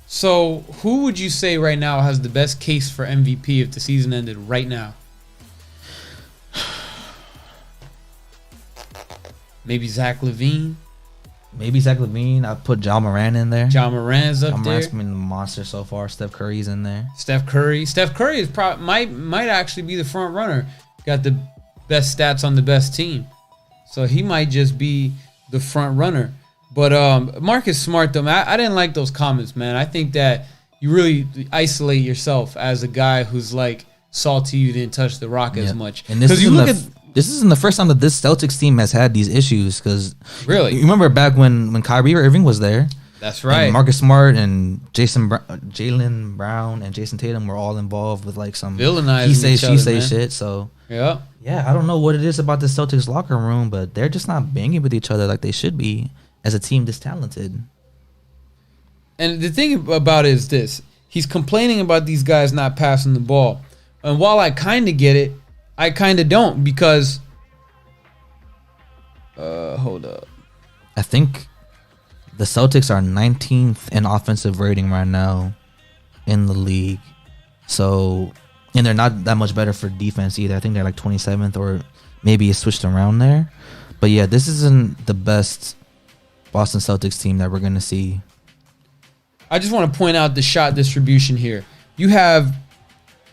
So who would you say right now has the best case for MVP if the season ended right now? Maybe Zach LaVine. I'd put Ja Morant in there. Ja Morant's up there. Morant's been a monster so far. Steph Curry's in there. Steph Curry is might actually be the front runner. Got the best stats on the best team, so he might just be the front runner. But Marcus Smart, though, man, I didn't like those comments, man. I think that you really isolate yourself as a guy who's like salty you didn't touch the rock as much. And this isn't the first time that this Celtics team has had these issues. Because really, you remember back when Kyrie Irving was there. That's right. And Marcus Smart and Jaylen Brown and Jason Tatum were all involved with like some he say she say shit. So yeah, I don't know what it is about the Celtics locker room, but they're just not banging with each other like they should be as a team this talented. And the thing about it is this: he's complaining about these guys not passing the ball, And while I kind of get it, I kind of don't because hold up. I think the Celtics are 19th in offensive rating right now in the league. So, and they're not that much better for defense either. I think they're like 27th or maybe it's switched around there. But yeah, this isn't the best Boston Celtics team that we're going to see. I just want to point out the shot distribution here. You have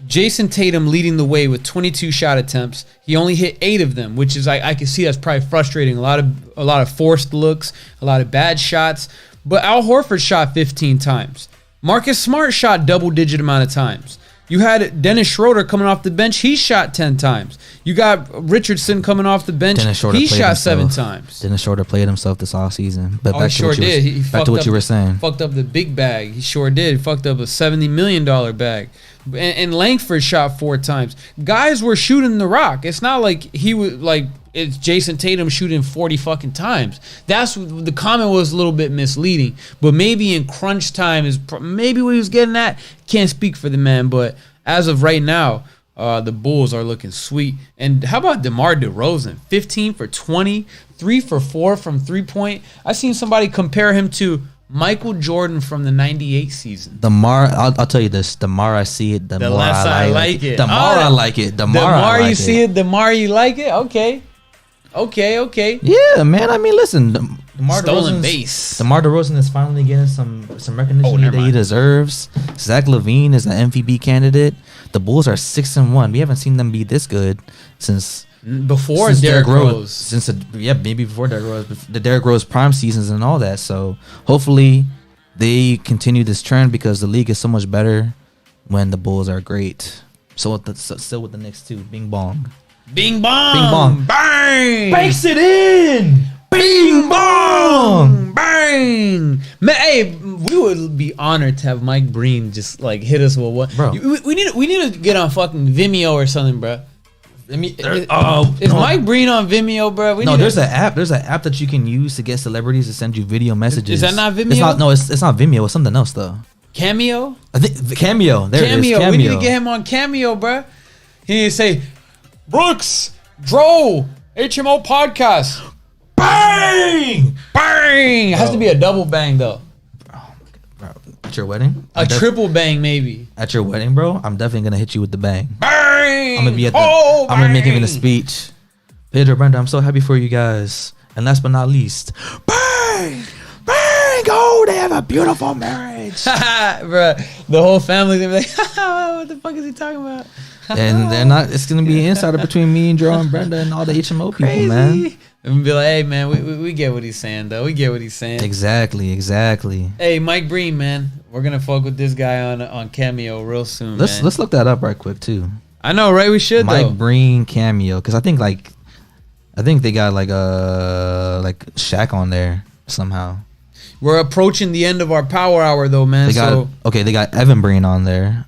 Jason Tatum leading the way with 22 shot attempts. He only hit 8 of them, which is I can see that's probably frustrating. A lot of forced looks, a lot of bad shots. But Al Horford shot 15 times. Marcus Smart shot double-digit amount of times. You had Dennis Schroeder coming off the bench. He shot 10 times. You got Richardson coming off the bench. He shot 7 times. Dennis Schroeder played himself this offseason. But he sure did. Back to what you were saying. Fucked up the big bag. He sure did. He fucked up a $70 million bag. And Langford shot 4 times. Guys were shooting the rock. It's not like he was like it's Jason Tatum shooting 40 fucking times. That's the comment was a little bit misleading. But maybe in crunch time is maybe what he was getting at. Can't speak for the man, but as of right now, the Bulls are looking sweet. And how about DeMar DeRozan? 15 for 20, 3 for 4 from 3-point. I seen somebody compare him to Michael Jordan from the 98 season. I'll tell you this. The more I see it, the more I like it. The more I like it. The more I like you see it, the more you like it. Okay. Yeah, man. I mean, listen. DeMar Stolen base. DeMar DeRozan is finally getting some recognition that he deserves. Zach LaVine is an MVP candidate. The Bulls are 6-1. We haven't seen them be this good since Derrick Rose. Maybe before Derrick Rose, the Derrick Rose prime seasons and all that. So hopefully they continue this trend because the league is so much better when the Bulls are great. Still with the Knicks too. Bing bong. Bing bong. Bing bong. Bang. Banks it in. Bing bong. Bang. Man, hey, we would be honored to have Mike Breen just like hit us with what. Bro. We need to get on fucking Vimeo or something, bro. Is Mike Breen on Vimeo, bro? There's an app. There's an app that you can use to get celebrities to send you video messages. Is that not Vimeo? It's not Vimeo. It's something else though. Cameo? I think Cameo. There it is. Cameo. We need to get him on Cameo, bro. He need to say, Brooks, Dro, HMO podcast. Bang! Bang! It has to be a double bang though. Bro, at your wedding? A triple bang maybe. At your wedding, bro, I'm definitely gonna hit you with the bang. Bang! I'm gonna be at the. I'm gonna make him in a speech. Pedro, Brenda, I'm so happy for you guys. And last but not least, bang! Bang! Oh, they have a beautiful marriage. Bro, the whole family's gonna be like, what the fuck is he talking about? And they're not. It's gonna be an insider between me and Joe and Brenda and all the HMO people, man. And be like, hey, man, we get what he's saying, though. We get what he's saying. Exactly. Hey, Mike Breen, man, we're gonna fuck with this guy on Cameo real soon. Let's look that up right quick too. I know, right? We should. Mike Breen Cameo, because I think they got like Shaq on there somehow. We're approaching the end of our power hour, though, man. They got Evan Breen on there.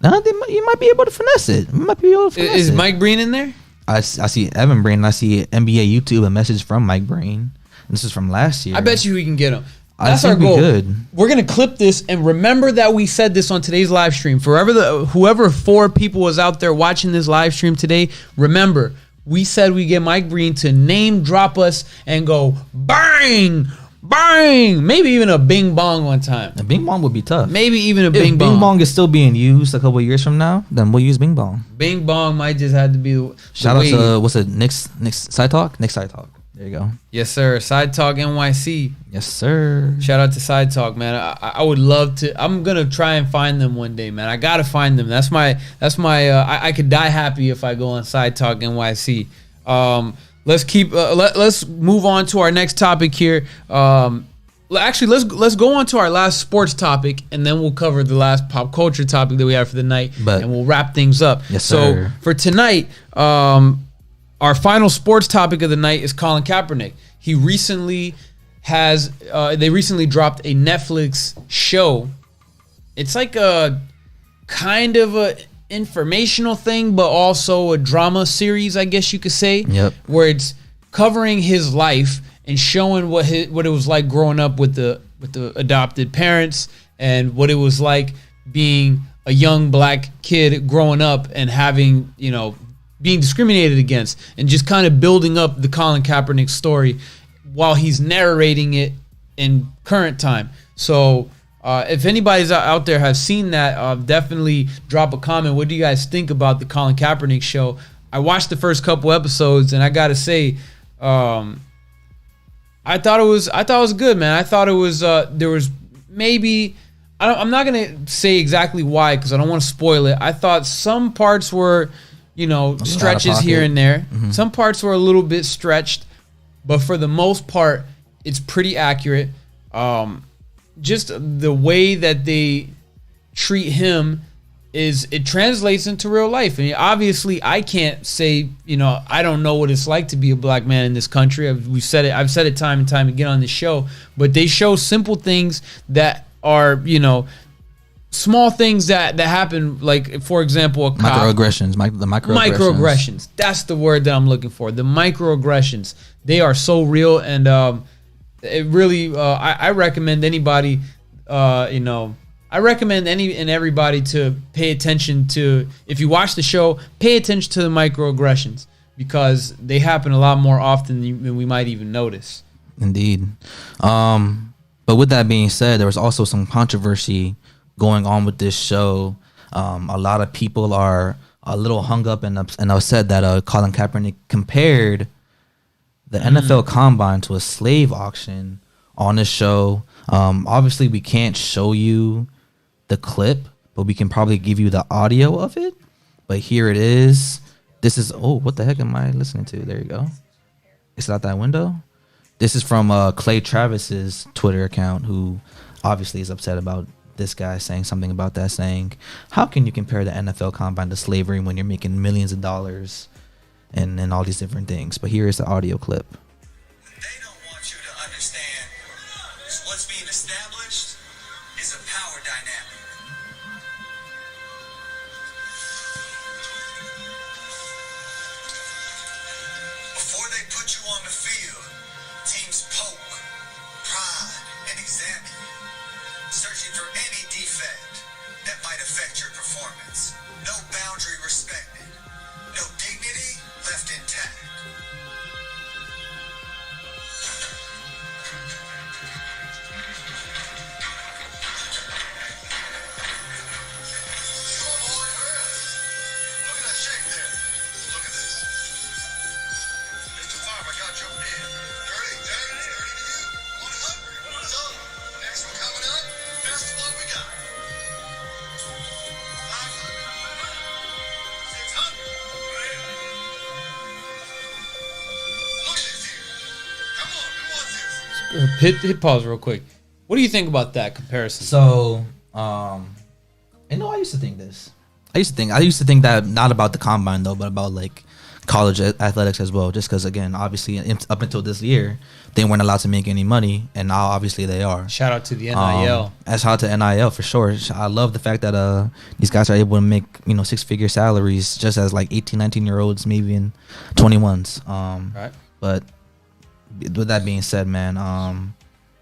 No, you might be able to finesse it. Is Mike Breen in there? I see Evan Breen. And I see NBA YouTube a message from Mike Breen. This is from last year. I bet you we can get him. That's our goal. We're gonna clip this and remember that we said this on today's live stream. Whoever 4 people was out there watching this live stream today, remember we said we get Mike Breen to name drop us and go bang. Bang! Maybe even a bing bong one time. A bing bong would be tough. Maybe even a bing bong. Bing bong is still being used a couple of years from now, then we'll use bing bong. Bing bong might just have to be the shout out to what's it? Nick's Side Talk? Nick's Side Talk. There you go. Yes, sir. Side Talk NYC. Yes, sir. Shout out to Side Talk, man. I would love to. I'm gonna try and find them one day, man. I gotta find them. That's my. I could die happy if I go on Side Talk NYC. Let's move on to our next topic here. Actually, let's go on to our last sports topic, and then we'll cover the last pop culture topic that we have for the night, and we'll wrap things up. Yes, sir. So for tonight, our final sports topic of the night is Colin Kaepernick. He recently they recently dropped a Netflix show. It's like a kind of a informational thing, but also a drama series, I guess you could say. Yep. Where it's covering his life and showing what it was like growing up with the adopted parents and what it was like being a young black kid growing up and having, being discriminated against, and just kind of building up the Colin Kaepernick story while he's narrating it in current time. So if anybody's out there has seen that, definitely drop a comment. What do you guys think about the Colin Kaepernick show? I watched the first couple episodes, and I gotta say, I thought it was good, man. I thought it was there was maybe, I'm not gonna say exactly why because I don't want to spoil it. I thought some parts were, stretches here and there. Mm-hmm. Some parts were a little bit stretched, but for the most part, it's pretty accurate. Just the way that they treat him it translates into real life. And obviously, I can't say, I don't know what it's like to be a black man in this country. I've said it time and time again on this show. But they show simple things that are, small things that happen. Like, for example, microaggressions. Microaggressions. That's the word that I'm looking for. The microaggressions. They are so real, and it really. I recommend anybody. I recommend any and everybody to pay attention to, if you watch the show, pay attention to the microaggressions because they happen a lot more often than we might even notice. Indeed. But with that being said, there was also some controversy going on with this show. A lot of people are a little hung up and upset that Colin Kaepernick compared the NFL Combine to a slave auction on this show. Obviously, we can't show you the clip, but we can probably give you the audio of it. But here it is. This is, what the heck am I listening to? There you go. It's out that window. This is from Clay Travis's Twitter account, who obviously is upset about this guy saying something about that, saying, how can you compare the NFL Combine to slavery when you're making millions of dollars and all these different things? But here is the audio clip. They don't want you to understand what's being established is a power dynamic. Before they put you on the field, teams poke, prod, and examine you, searching for any defect that might affect your performance. No boundary respected, no dignity left intact. Hit pause real quick. What do you think about that comparison? So, I used to think this. I used to think that not about the combine though, but about like college athletics as well. Just because, again, obviously up until this year, they weren't allowed to make any money, and now obviously they are. Shout out to the NIL. Shout out to NIL for sure. I love the fact that these guys are able to make 6-figure salaries just as like 18, 19-year-olds, maybe in 21s. Right. But with that being said, man,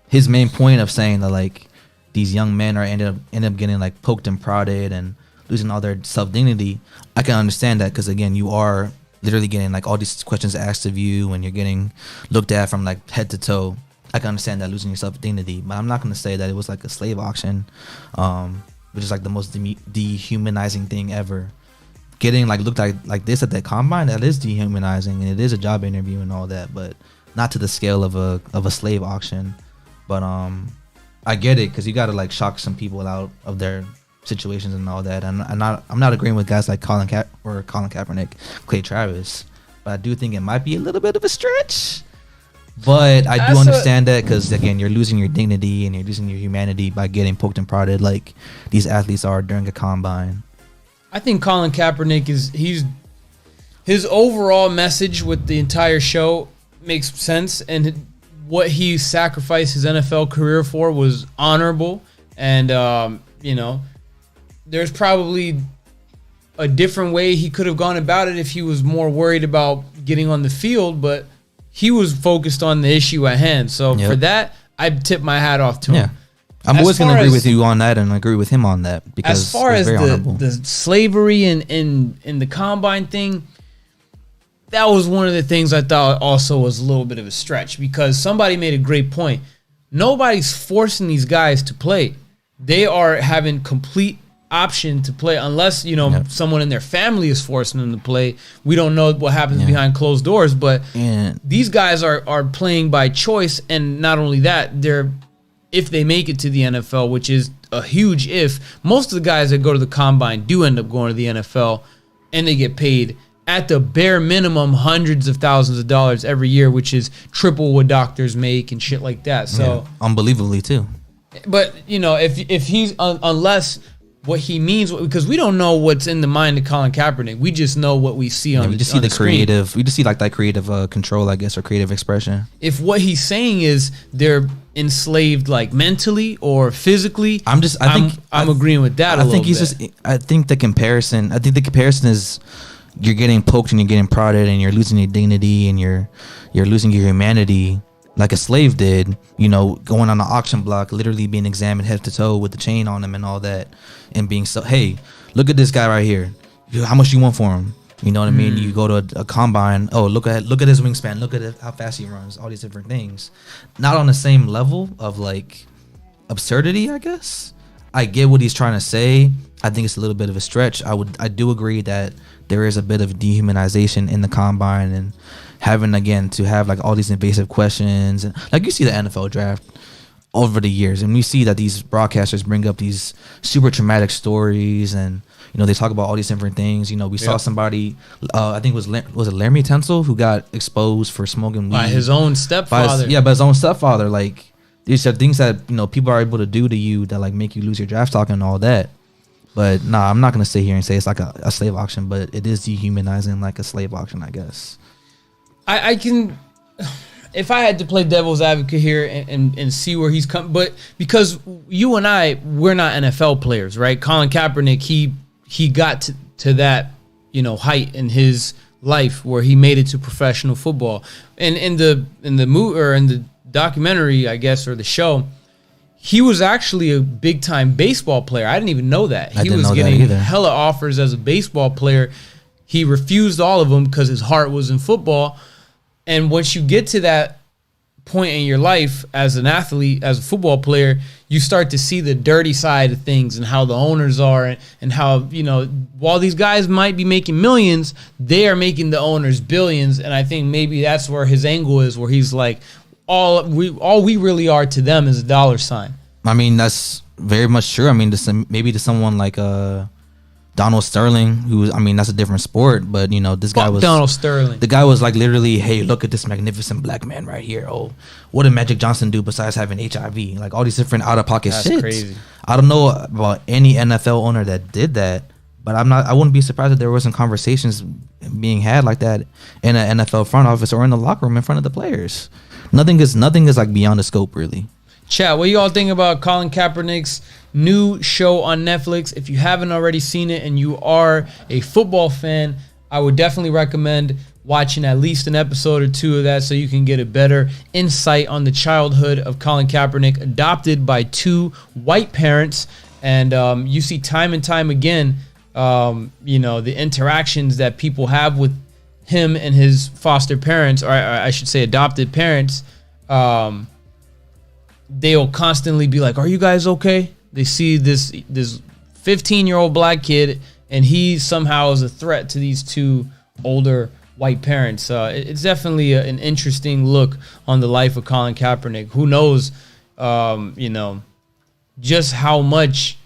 his main point of saying that like these young men are end up getting like poked and prodded and losing all their self-dignity, I can understand that because, again, you are literally getting like all these questions asked of you and you're getting looked at from like head to toe. I can understand that, losing your self-dignity, but I'm not going to say that it was like a slave auction, which is like the most dehumanizing thing ever. Getting like looked like this at that combine, that is dehumanizing, and it is a job interview and all that, but not to the scale of a slave auction. But I get it, because you got to like shock some people out of their situations and all that. And I'm not agreeing with guys like Colin Kaepernick, Clay Travis, but I do think it might be a little bit of a stretch. But I do understand that, because, again, you're losing your dignity and you're losing your humanity by getting poked and prodded like these athletes are during a combine. I think Colin Kaepernick his overall message with the entire show makes sense, and what he sacrificed his NFL career for was honorable. And there's probably a different way he could have gone about it if he was more worried about getting on the field, but he was focused on the issue at hand. So for that, I tip my hat off to him. I'm as always going far to agree as- with you on that and agree with him on that because as far it's as very honorable. the slavery and the combine thing, that was one of the things I thought also was a little bit of a stretch because somebody made a great point. Nobody's forcing these guys to play. They are having complete option to play unless, someone in their family is forcing them to play. We don't know what happens behind closed doors, but these guys are playing by choice. And not only that, if they make it to the NFL, which is a huge if, most of the guys that go to the combine do end up going to the NFL and they get paid at the bare minimum hundreds of thousands of dollars every year, which is triple what doctors make and shit like that. So unbelievably too. But if he's unless what he means, because we don't know what's in the mind of Colin Kaepernick, we just know what we see on. We just see the creative. We just see like that creative control, I guess, or creative expression. If what he's saying is they're enslaved, like mentally or physically, I'm agreeing with that. I think the comparison is you're getting poked and you're getting prodded and you're losing your dignity and you're losing your humanity like a slave did, going on the auction block, literally being examined head to toe with the chain on him and all that, and being so, hey, look at this guy right here. How much you want for him? You know what I mean? You go to a combine. Oh, look at his wingspan. Look at how fast he runs. All these different things. Not on the same level of like absurdity, I guess. I get what he's trying to say. I think it's a little bit of a stretch. I do agree that there is a bit of dehumanization in the combine and having to have like all these invasive questions, and like you see the NFL draft over the years and we see that these broadcasters bring up these super traumatic stories and they talk about all these different things. We saw somebody, I think was it Laramie Tunsil, who got exposed for smoking weed by his own stepfather. By his own stepfather. Like these are things that people are able to do to you that like make you lose your draft stock and all that. But nah, I'm not gonna sit here and say it's like a slave auction, but it is dehumanizing like a slave auction, I guess. I can, if I had to play devil's advocate here and see where he's come, but because you and we're not NFL players, right? Colin Kaepernick, he got to that, height in his life where he made it to professional football. And in the documentary, I guess, or the show, he was actually a big time baseball player. I didn't even know that. He was getting hella offers as a baseball player. He refused all of them because his heart was in football. And once you get to that point in your life as an athlete, as a football player, you start to see the dirty side of things and how the owners are and how, while these guys might be making millions, they are making the owners billions. And I think maybe that's where his angle is, where he's like, all we really are to them is a dollar sign. I mean, that's very much true. I mean, maybe to someone like Donald Sterling, that's a different sport, but this guy was Donald Sterling. The guy was like literally, hey, look at this magnificent black man right here. Oh, what did Magic Johnson do besides having HIV? Like all these different out of pocket shit. That's crazy. I don't know about any NFL owner that did that, but I wouldn't be surprised if there wasn't conversations being had like that in an NFL front office or in the locker room in front of the players. Nothing is like beyond the scope, really. Chat, what do you all think about Colin Kaepernick's new show on Netflix? If you haven't already seen it and you are a football fan, I would definitely recommend watching at least an episode or two of that so you can get a better insight on the childhood of Colin Kaepernick, adopted by two white parents. And you see time and time again, the interactions that people have with him and his foster parents, or I should say adopted parents. They'll constantly be like, are you guys okay? They see this 15-year-old black kid, and he somehow is a threat to these two older white parents. It's definitely an interesting look on the life of Colin Kaepernick. Who knows, just how much,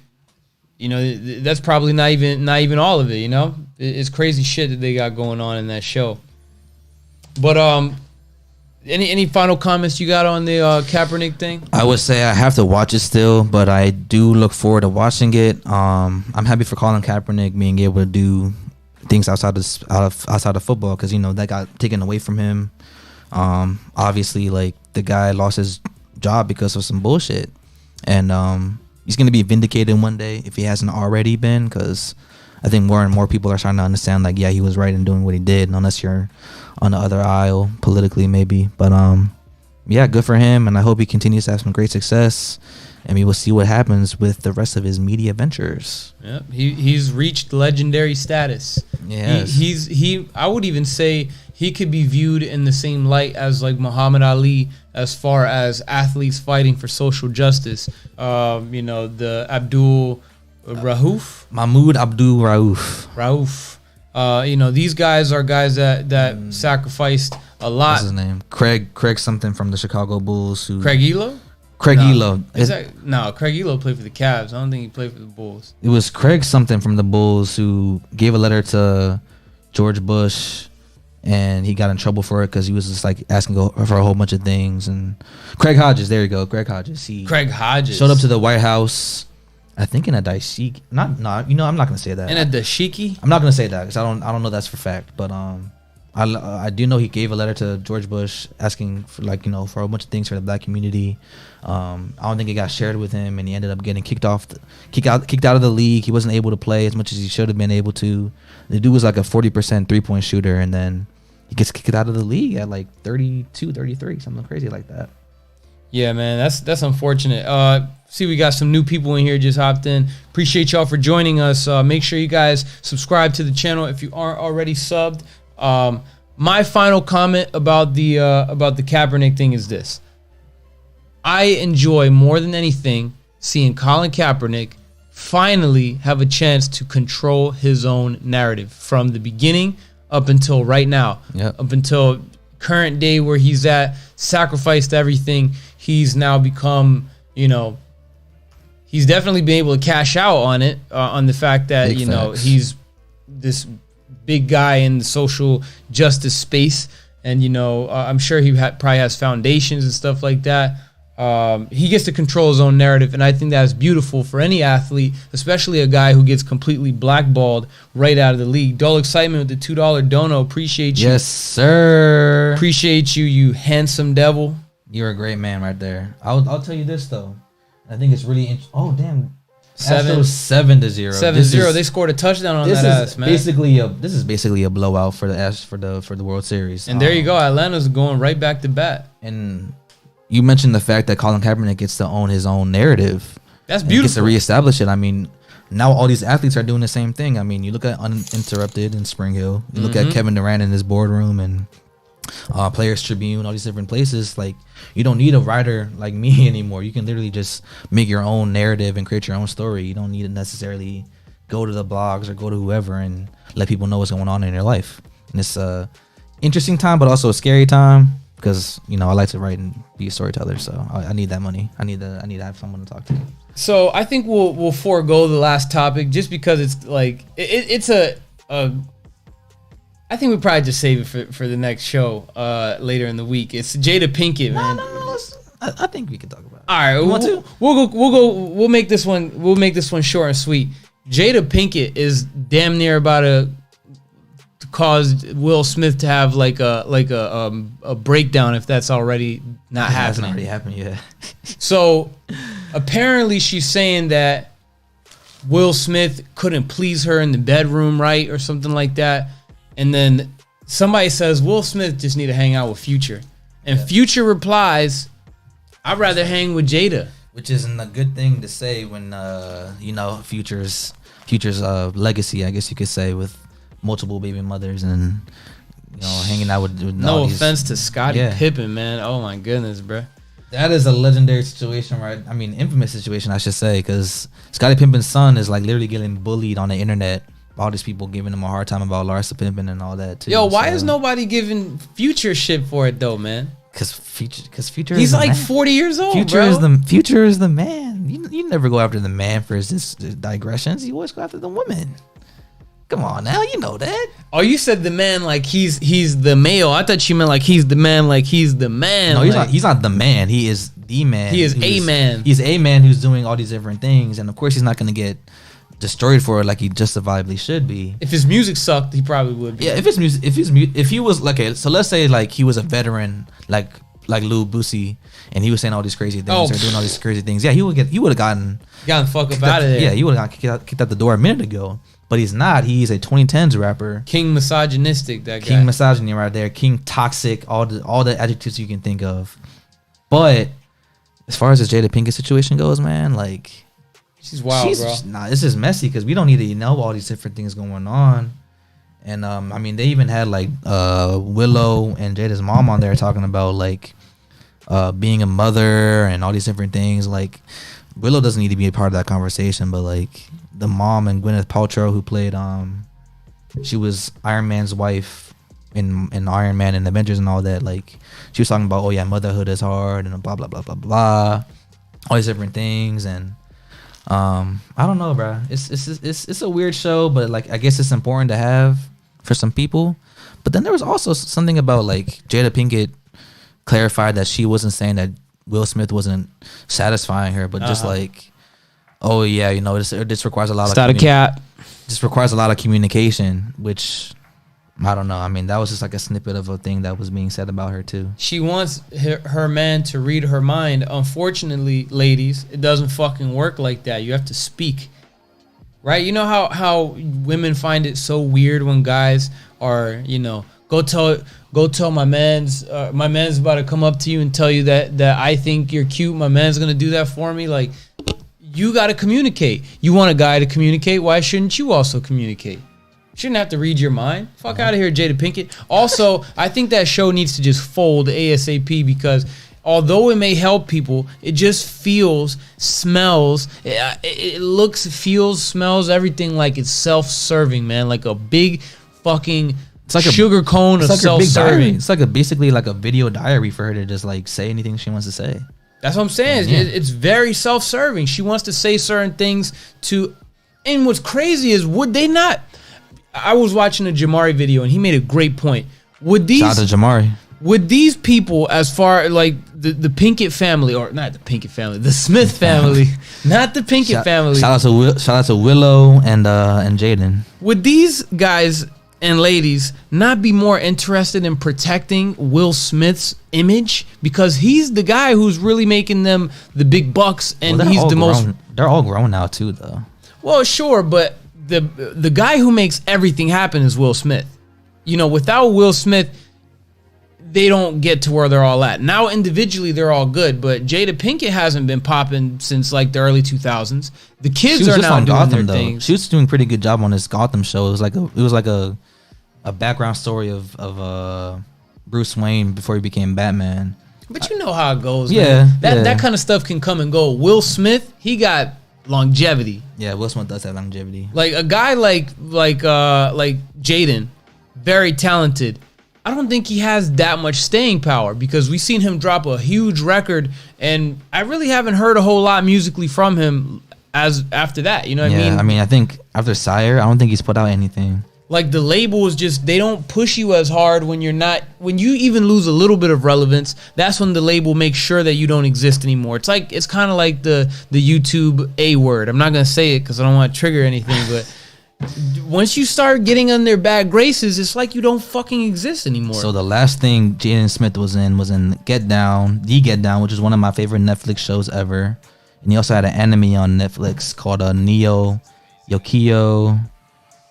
that's probably not even all of it, It's crazy shit that they got going on in that show. But any final comments you got on the Kaepernick thing? I would say I have to watch it still, but I do look forward to watching it. I'm happy for Colin Kaepernick being able to do things outside of football, because that got taken away from him. Obviously, like, the guy lost his job because of some bullshit, and he's gonna be vindicated one day if he hasn't already been, because I think more and more people are starting to understand, like, yeah, he was right in doing what he did, unless you're on the other aisle politically, maybe. But yeah, good for him, and I hope he continues to have some great success. and we will see what happens with the rest of his media ventures. Yep. He's reached legendary status. Yes. I would even say he could be viewed in the same light as like Muhammad Ali as far as athletes fighting for social justice. The Abdul Rauf. Mahmoud Abdul Rauf. These guys are guys that sacrificed a lot. What's his name? Craig something from the Chicago Bulls. Craig Elo? Craig Elo. Craig Elo played for the Cavs. I don't think he played for the Bulls. It was Craig something from the Bulls who gave a letter to George Bush, and he got in trouble for it because he was just like asking for a whole bunch of things. And Craig Hodges, there you go, Craig Hodges. Craig Hodges showed up to the White House, I think in a dashiki. I'm not gonna say that. In a dashiki? I'm not gonna say that because I don't know that's for fact. But I do know he gave a letter to George Bush asking for for a bunch of things for the black community. I don't think it got shared with him, and he ended up getting kicked out of the league. He wasn't able to play as much as he should have been able to. The dude was like a 40% 3-point shooter, and then he gets kicked out of the league at like 32, 33, something crazy like that. Yeah, man, that's unfortunate. See, we got some new people in here just hopped in. Appreciate y'all for joining us. Make sure you guys subscribe to the channel if you aren't already subbed. My final comment about the Kaepernick thing is this. I enjoy more than anything seeing Colin Kaepernick finally have a chance to control his own narrative from the beginning up until right now. Yep. Up until current day where he's at, sacrificed everything. He's now become, he's definitely been able to cash out on it, on the fact that, Big facts. he's this big guy in the social justice space. And, I'm sure he probably has foundations and stuff like that. He gets to control his own narrative, and I think that's beautiful for any athlete, especially a guy who gets completely blackballed right out of the league. Dull Excitement with the $2 dono. Appreciate you. Yes, sir. Appreciate you, you handsome devil. You're a great man right there. I'll tell you this though. I think it's really interesting. Oh damn. 7-0. 7-0. 7-0. They scored a touchdown on that ass, man. This is basically a blowout for the World Series. And there you go. Atlanta's going right back to bat. And you mentioned the fact that Colin Kaepernick gets to own his own narrative. That's He beautiful. gets to reestablish it. I mean, now all these athletes are doing the same thing. I mean, you look at Uninterrupted in Spring Hill. You look at Kevin Durant in his boardroom and Players Tribune, all these different places. Like, you don't need a writer like me anymore. You can literally just make your own narrative and create your own story. You don't need to necessarily go to the blogs or go to whoever and let people know what's going on in your life. And it's a interesting time, but also a scary time. Because I like to write and be a storyteller, so I need that money. I need to have someone to talk to. So I think we'll forego the last topic just because it's like it's a. I think we probably just save it for the next show later in the week. It's Jada Pinkett, man. No. I think we can talk about it. All right, You want to? We'll make this one short and sweet. Jada Pinkett is damn near about to cause Will Smith to have like a breakdown if that's already not It hasn't happening. already happened yet. So apparently she's saying that Will Smith couldn't please her in the bedroom, right, or something like that. And then somebody says Will Smith just need to hang out with Future, and Future replies, "I'd rather hang with Jada." Which isn't a good thing to say when Future's legacy, I guess you could say, with multiple baby mothers and hanging out with No all these- offense to Scottie Yeah. Pippen, man. Oh my goodness, bro. That is a legendary situation, right? I mean, infamous situation, I should say, because Scottie Pippen's son is like literally getting bullied on the internet. All these people giving him a hard time about Larsa Pippen and all that too. Yo, why So- is nobody giving Future shit for it though, man? Because Future. He's is the like man. 40 years old, Future bro. is the man. You never go after the man for his digressions. You always go after the woman. Come on now, you know that. Oh, you said the man like he's the male. I thought you meant like he's the man like he's the man. No, like, he's not the man. He is the man. He is a man. He's a man who's doing all these different things, and of course, he's not going to get destroyed for it like he justifiably should be. If his music sucked, he probably would be. Yeah, if he was like so let's say like he was a veteran like Lil Boosie, and he was saying all these crazy things or doing all these crazy things. Yeah, he would have gotten fuck up out of there. Yeah, he would have gotten kicked out the door a minute ago. But he's not. He's a 2010s rapper. King misogynistic, that guy. King misogyny right there. King toxic. All the adjectives you can think of. But as far as the Jada Pinkett situation goes, man, like She's wild, bro. Nah, this is messy because we don't need to know all these different things going on. And I mean, they even had like Willow and Jada's mom on there talking about like being a mother and all these different things. Like Willow doesn't need to be a part of that conversation, but like the mom and Gwyneth Paltrow, who played she was Iron Man's wife in Iron Man and Avengers and all that. Like she was talking about, oh yeah, motherhood is hard and blah blah blah blah blah, all these different things. And I don't know, bro. It's a weird show, but like I guess it's important to have for some people. But then there was also something about like Jada Pinkett clarified that she wasn't saying that Will Smith wasn't satisfying her, but just like, oh yeah, you know, this requires a lot of This requires a lot of communication, which I don't know. I mean, that was just like a snippet of a thing that was being said about her too. She wants her man to read her mind. Unfortunately, ladies, it doesn't fucking work like that. You have to speak, right? You know how women find it so weird when guys are, you know, go tell my man's about to come up to you and tell you that I think you're cute. My man's gonna do that for me. Like, you got to communicate. You want a guy to communicate? Why shouldn't you also communicate? Shouldn't have to read your mind. Fuck out of here, Jada Pinkett. Also, I think that show needs to just fold ASAP because although it may help people, it just feels, smells, it looks, feels, smells, everything like it's self-serving, man. Like a big fucking sugar cone of self-serving. It's like basically like a video diary for her to just like say anything she wants to say. That's what I'm saying. Yeah. It's very self-serving. She wants to say certain things to, and what's crazy is would they not? I was watching a Jamari video and he made a great point. Shout out to Jamari. Would these people, as far like the Pinkett family, or not the Pinkett family, the Smith family, not the Pinkett family. Shout out to Willow and Jaden. Would these guys and ladies not be more interested in protecting Will Smith's image because he's the guy who's really making them the big bucks and he's the most. They're all grown now too, though. Well, sure, but the guy who makes everything happen is Will Smith. You know, without Will Smith, they don't get to where they're all at. Now, individually, they're all good, but Jada Pinkett hasn't been popping since like the early 2000s. The kids are now doing Gotham, their things. She was doing a pretty good job on this Gotham show. It was like a background story of Bruce Wayne before he became Batman. But you know how it goes. Yeah, man. That kind of stuff can come and go. Will Smith, he got longevity. Yeah, Will Smith does have longevity. Like a guy like Jaden, very talented. I don't think he has that much staying power because we've seen him drop a huge record, and I really haven't heard a whole lot musically from him as after that. You know what I mean? Yeah, I mean, I think after Sire, I don't think he's put out anything. Like the label is just, they don't push you as hard when you even lose a little bit of relevance. That's when the label makes sure that you don't exist anymore. It's kind of like the YouTube A word. I'm not going to say it because I don't want to trigger anything, but once you start getting on their bad graces, it's like you don't fucking exist anymore. So the last thing Jaden Smith was in Get Down, which is one of my favorite Netflix shows ever. And he also had an anime on Netflix called Neo Yokio.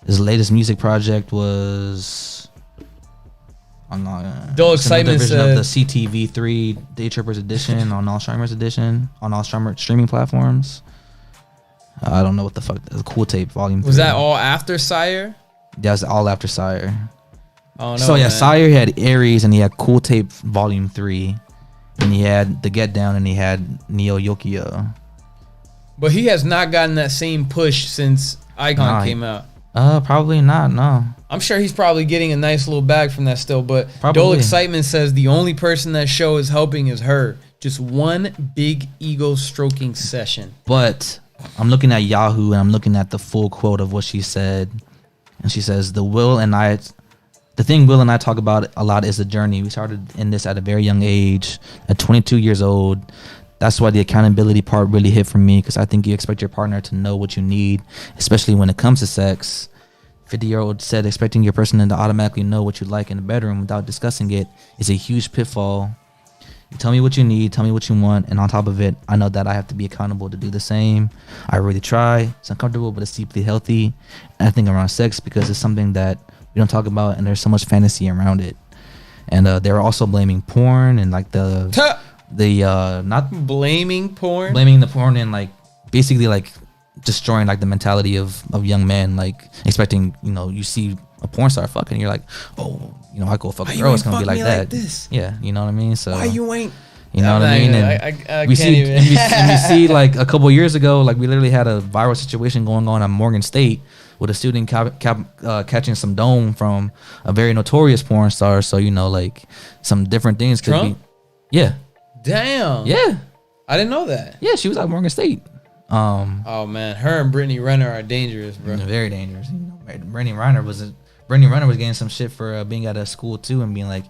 His latest music project was Dull Excitement version of the CTV3 Day Trippers edition on all streaming platforms. I don't know what the fuck. The Cool Tape Volume 3. Was that all after Sire? That was all after Sire. Oh no. So yeah, man. Sire had Aries and he had Cool Tape Volume 3, and he had the Get Down and he had Neo Yokio. But he has not gotten that same push since Icon came out. Probably not. No. I'm sure he's probably getting a nice little bag from that still. But probably. Dull Excitement says the only person that show is helping is her. Just one big ego stroking session. But I'm looking at Yahoo and I'm looking at the full quote of what she said, and she says the thing Will and I talk about a lot is the journey. We started in this at a very young age, at 22 years old. That's why the accountability part really hit for me, because I think you expect your partner to know what you need, especially when it comes to sex. 50-year-old said expecting your person to automatically know what you like in the bedroom without discussing it is a huge pitfall. You tell me what you need, tell me what you want, and on top of it, I know that I have to be accountable to do the same. I really try. It's uncomfortable, but it's deeply healthy. And I think around sex, because it's something that we don't talk about and there's so much fantasy around it. And they were also blaming porn and like the not blaming porn. blaming the porn and like basically like destroying like the mentality of young men, like expecting, you know, you see a porn star fucking, you're like, oh, you know, I go fuck a girl, it's gonna be like that. Like this? Yeah, you know what I mean? So why you ain't? You know what I mean? And I we can't see, even. and we see like a couple years ago, like we literally had a viral situation going on at Morgan State with a student catching some dome from a very notorious porn star. So, you know, like some different things could Trump? be. Yeah. Damn. Yeah. I didn't know that. Yeah, she was at Morgan State. Oh man, her and Brittany Renner are dangerous, bro. Very dangerous. You know, Brittany Renner was getting some shit for being at a school too and being like,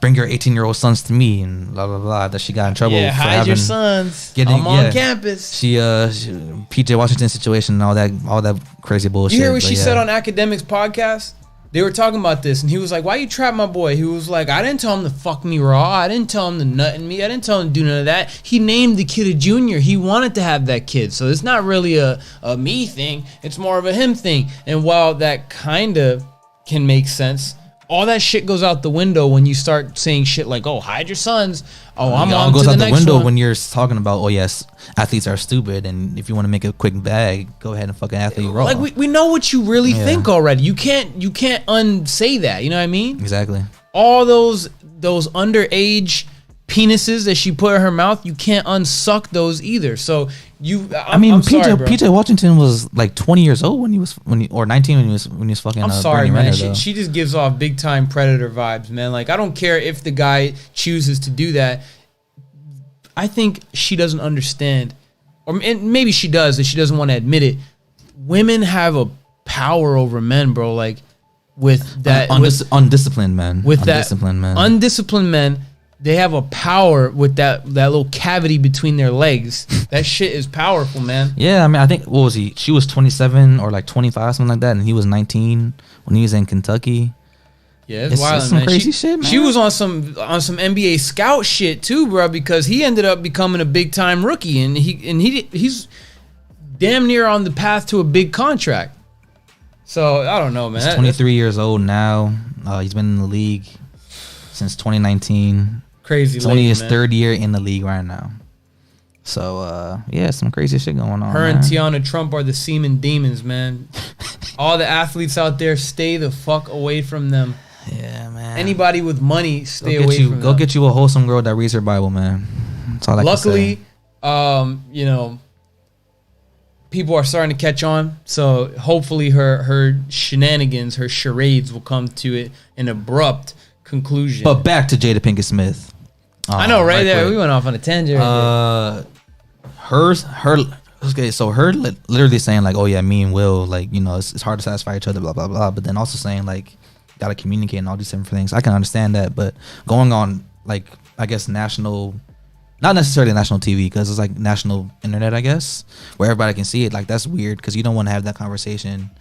bring your 18-year-old sons to me and blah blah blah. That she got in trouble. Yeah, for hide your sons. I'm on campus. She PJ Washington situation and all that crazy bullshit. You hear what she said on Academics podcast? They were talking about this, and he was like, "Why you trap my boy?" He was like, "I didn't tell him to fuck me raw. I didn't tell him to nut in me. I didn't tell him to do none of that. He named the kid a junior. He wanted to have that kid. So it's not really a me thing. It's more of a him thing." And while that kind of can make sense, all that shit goes out the window when you start saying shit like, "Oh, hide your sons." Oh, I'm on goes to out the the next window one. when you're talking about, oh yes, athletes are stupid, and if you want to make a quick bag, go ahead and fucking athlete raw. Like we know what you really think already. You can't unsay that. You know what I mean? Exactly. All those underage penises that she put in her mouth, you can't unsuck those either. So I'm sorry, bro. PJ Washington was like 20 years old or 19 when he was fucking. I'm sorry, Brittany man. Renner, She just gives off big time predator vibes, man. Like I don't care if the guy chooses to do that. I think she doesn't understand, and maybe she does, and she doesn't want to admit it. Women have a power over men, bro. Like with that, undisciplined men. With undisciplined men, they have a power with that little cavity between their legs. That shit is powerful, man. Yeah, I mean, I think what was he? She was 27 or like 25, something like that, and he was 19 when he was in Kentucky. Yeah, it's wild, some man. Crazy shit, man. She was on some NBA scout shit too, bro, because he ended up becoming a big time rookie, and he's damn near on the path to a big contract. So I don't know, man. He's 23 years old now. He's been in the league since 2019. Crazy. It's only his third year in the league right now. So yeah, some crazy shit going on. Her and Tiana Trump are the semen demons, man. All the athletes out there, stay the fuck away from them. Yeah, man. Anybody with money, stay away from them. Go get you a wholesome girl that reads her Bible, man. That's all I can say. Luckily, you know, people are starting to catch on. So hopefully her shenanigans, her charades will come to an abrupt conclusion. But back to Jada Pinkett Smith. I know, right there. We went off on a tangent. Her literally saying like, oh yeah, me and Will, like, you know, it's hard to satisfy each other, blah blah blah. But then also saying like, gotta communicate and all these different things. I can understand that, but going on like, I guess national, not necessarily national TV, because it's like national internet, I guess, where everybody can see it. Like that's weird, because you don't want to have that conversation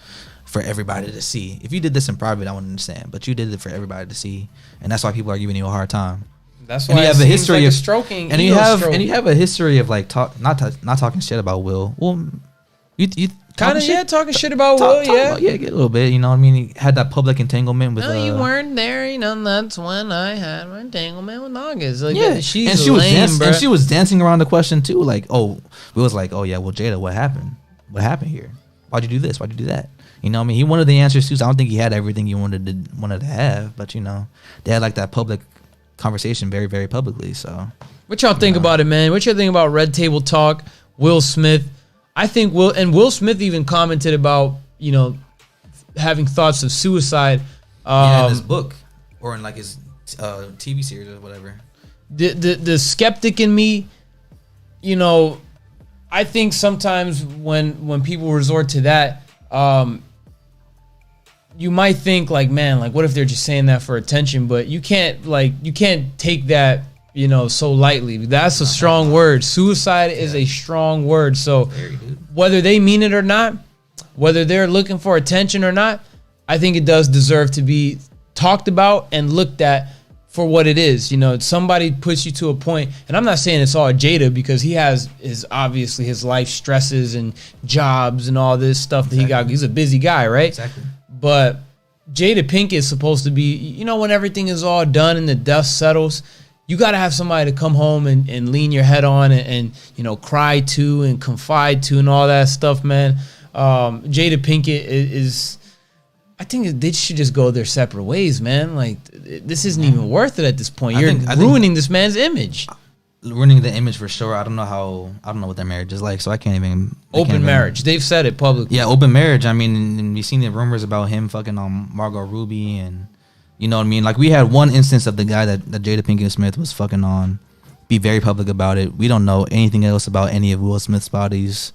for everybody to see. If you did this in private, I wouldn't understand, but you did it for everybody to see, and that's why people are giving you a hard time. That's why you have a history of stroking, and you have a history of like not talking shit about Will. Well, you kind of talking shit about Will, get a little bit. You know what I mean? He had that public entanglement with. No, you weren't there. You know, that's when I had my entanglement with August. Like, yeah, she was dancing around the question too. Like, Will was like, oh yeah, well Jada, what happened? What happened here? Why'd you do this? Why'd you do that? You know what I mean? He wanted the answers too. So I don't think he had everything he wanted to have. But you know, they had like that public conversation very, very publicly. So what y'all think about it, man? What y'all think about Red Table Talk? Will Smith? I think Will Smith even commented about, you know, having thoughts of suicide. In his book or in like his TV series or whatever. The skeptic in me, you know, I think sometimes when people resort to that, you might think like, man, like what if they're just saying that for attention? But you can't take that, you know, so lightly. That's a strong word. Suicide is a strong word. So whether they mean it or not, whether they're looking for attention or not, I think it does deserve to be talked about and looked at for what it is. You know, somebody puts you to a point, and I'm not saying it's all Jada, because he has obviously his life stresses and jobs and all this stuff that he got. He's a busy guy, right? Exactly. But Jada Pinkett is supposed to be, you know, when everything is all done and the dust settles, you got to have somebody to come home and lean your head on and you know, cry to and confide to and all that stuff, man. Jada Pinkett is I think they should just go their separate ways, man. Like, this isn't even worth it at this point. You're ruining this man's image. Ruining the image for sure. I don't know what their marriage is like, so I can't even. Open marriage. They've said it publicly. Yeah, open marriage. I mean, and we've seen the rumors about him fucking on Margot Robbie, and you know what I mean. Like, we had one instance of the guy that Jada Pinkett Smith was fucking on. Be very public about it. We don't know anything else about any of Will Smith's bodies,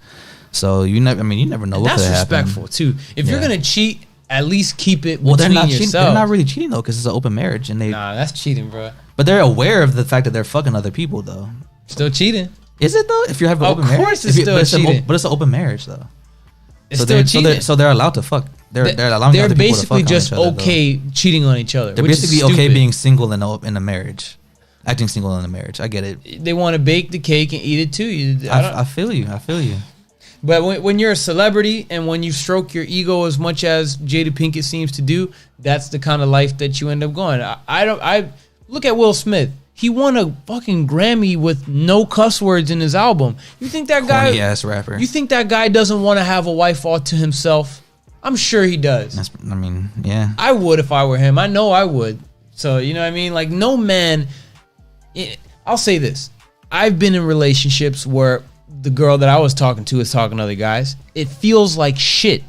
so you never know what could happen. That's respectful too. If you're gonna cheat, at least keep it between they're not yourselves. They're not really cheating though, because it's an open marriage, and nah, that's cheating, bro. But they're aware of the fact that they're fucking other people, though. Still cheating. Is it, though? If you have an open marriage? Of course it's still cheating. But it's an open marriage, though. It's still cheating. So they're allowed to fuck. They're allowing other people to fuck on each other. They're basically just okay cheating on each other. They're basically okay being single in a marriage. Acting single in a marriage. I get it. They want to bake the cake and eat it, too. I feel you. But when you're a celebrity and when you stroke your ego as much as Jada Pinkett seems to do, that's the kind of life that you end up going. I look at Will Smith. He won a fucking Grammy with no cuss words in his album. You think that guy? Corny ass rapper. You think that guy doesn't want to have a wife all to himself? I'm sure he does. Yeah. I would if I were him. I know I would. So you know what I mean? Like, no man. I'll say this. I've been in relationships where the girl that I was talking to is talking to other guys. It feels like shit.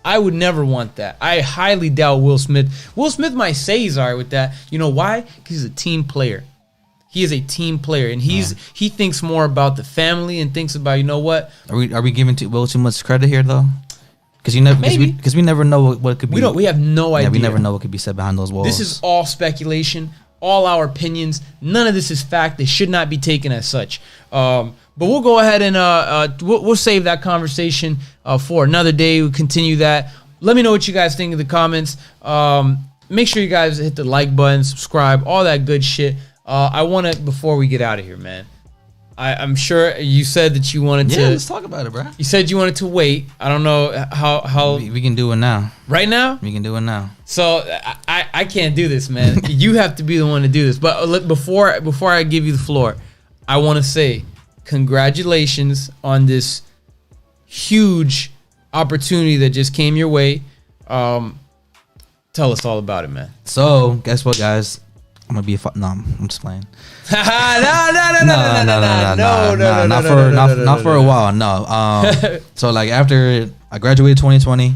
I would never want that. I highly doubt Will Smith. Will Smith might say he's all right with that. You know why? Because he's a team player. He is a team player, and he thinks more about the family and thinks about, you know what? Are we giving Will too much credit here though? Because we never know what could be. We have no idea. Yeah, we never know what could be said behind those walls. This is all speculation, all our opinions. None of this is fact. They should not be taken as such. But we'll go ahead and we'll save that conversation for another day. We'll continue that. Let me know what you guys think in the comments. Make sure you guys hit the like button, subscribe, all that good shit. I want to, before we get out of here, man, I'm sure you said that you wanted to. Yeah, let's talk about it, bro. You said you wanted to wait. I don't know how. We can do it now. Right now? We can do it now. So I can't do this, man. You have to be the one to do this. But before I give you the floor, I want to say congratulations on this huge opportunity that just came your way. Tell us all about it, man. So, guess what, guys? I'm gonna be no, I'm just playing. No, not for a while. No. So like after I graduated 2020,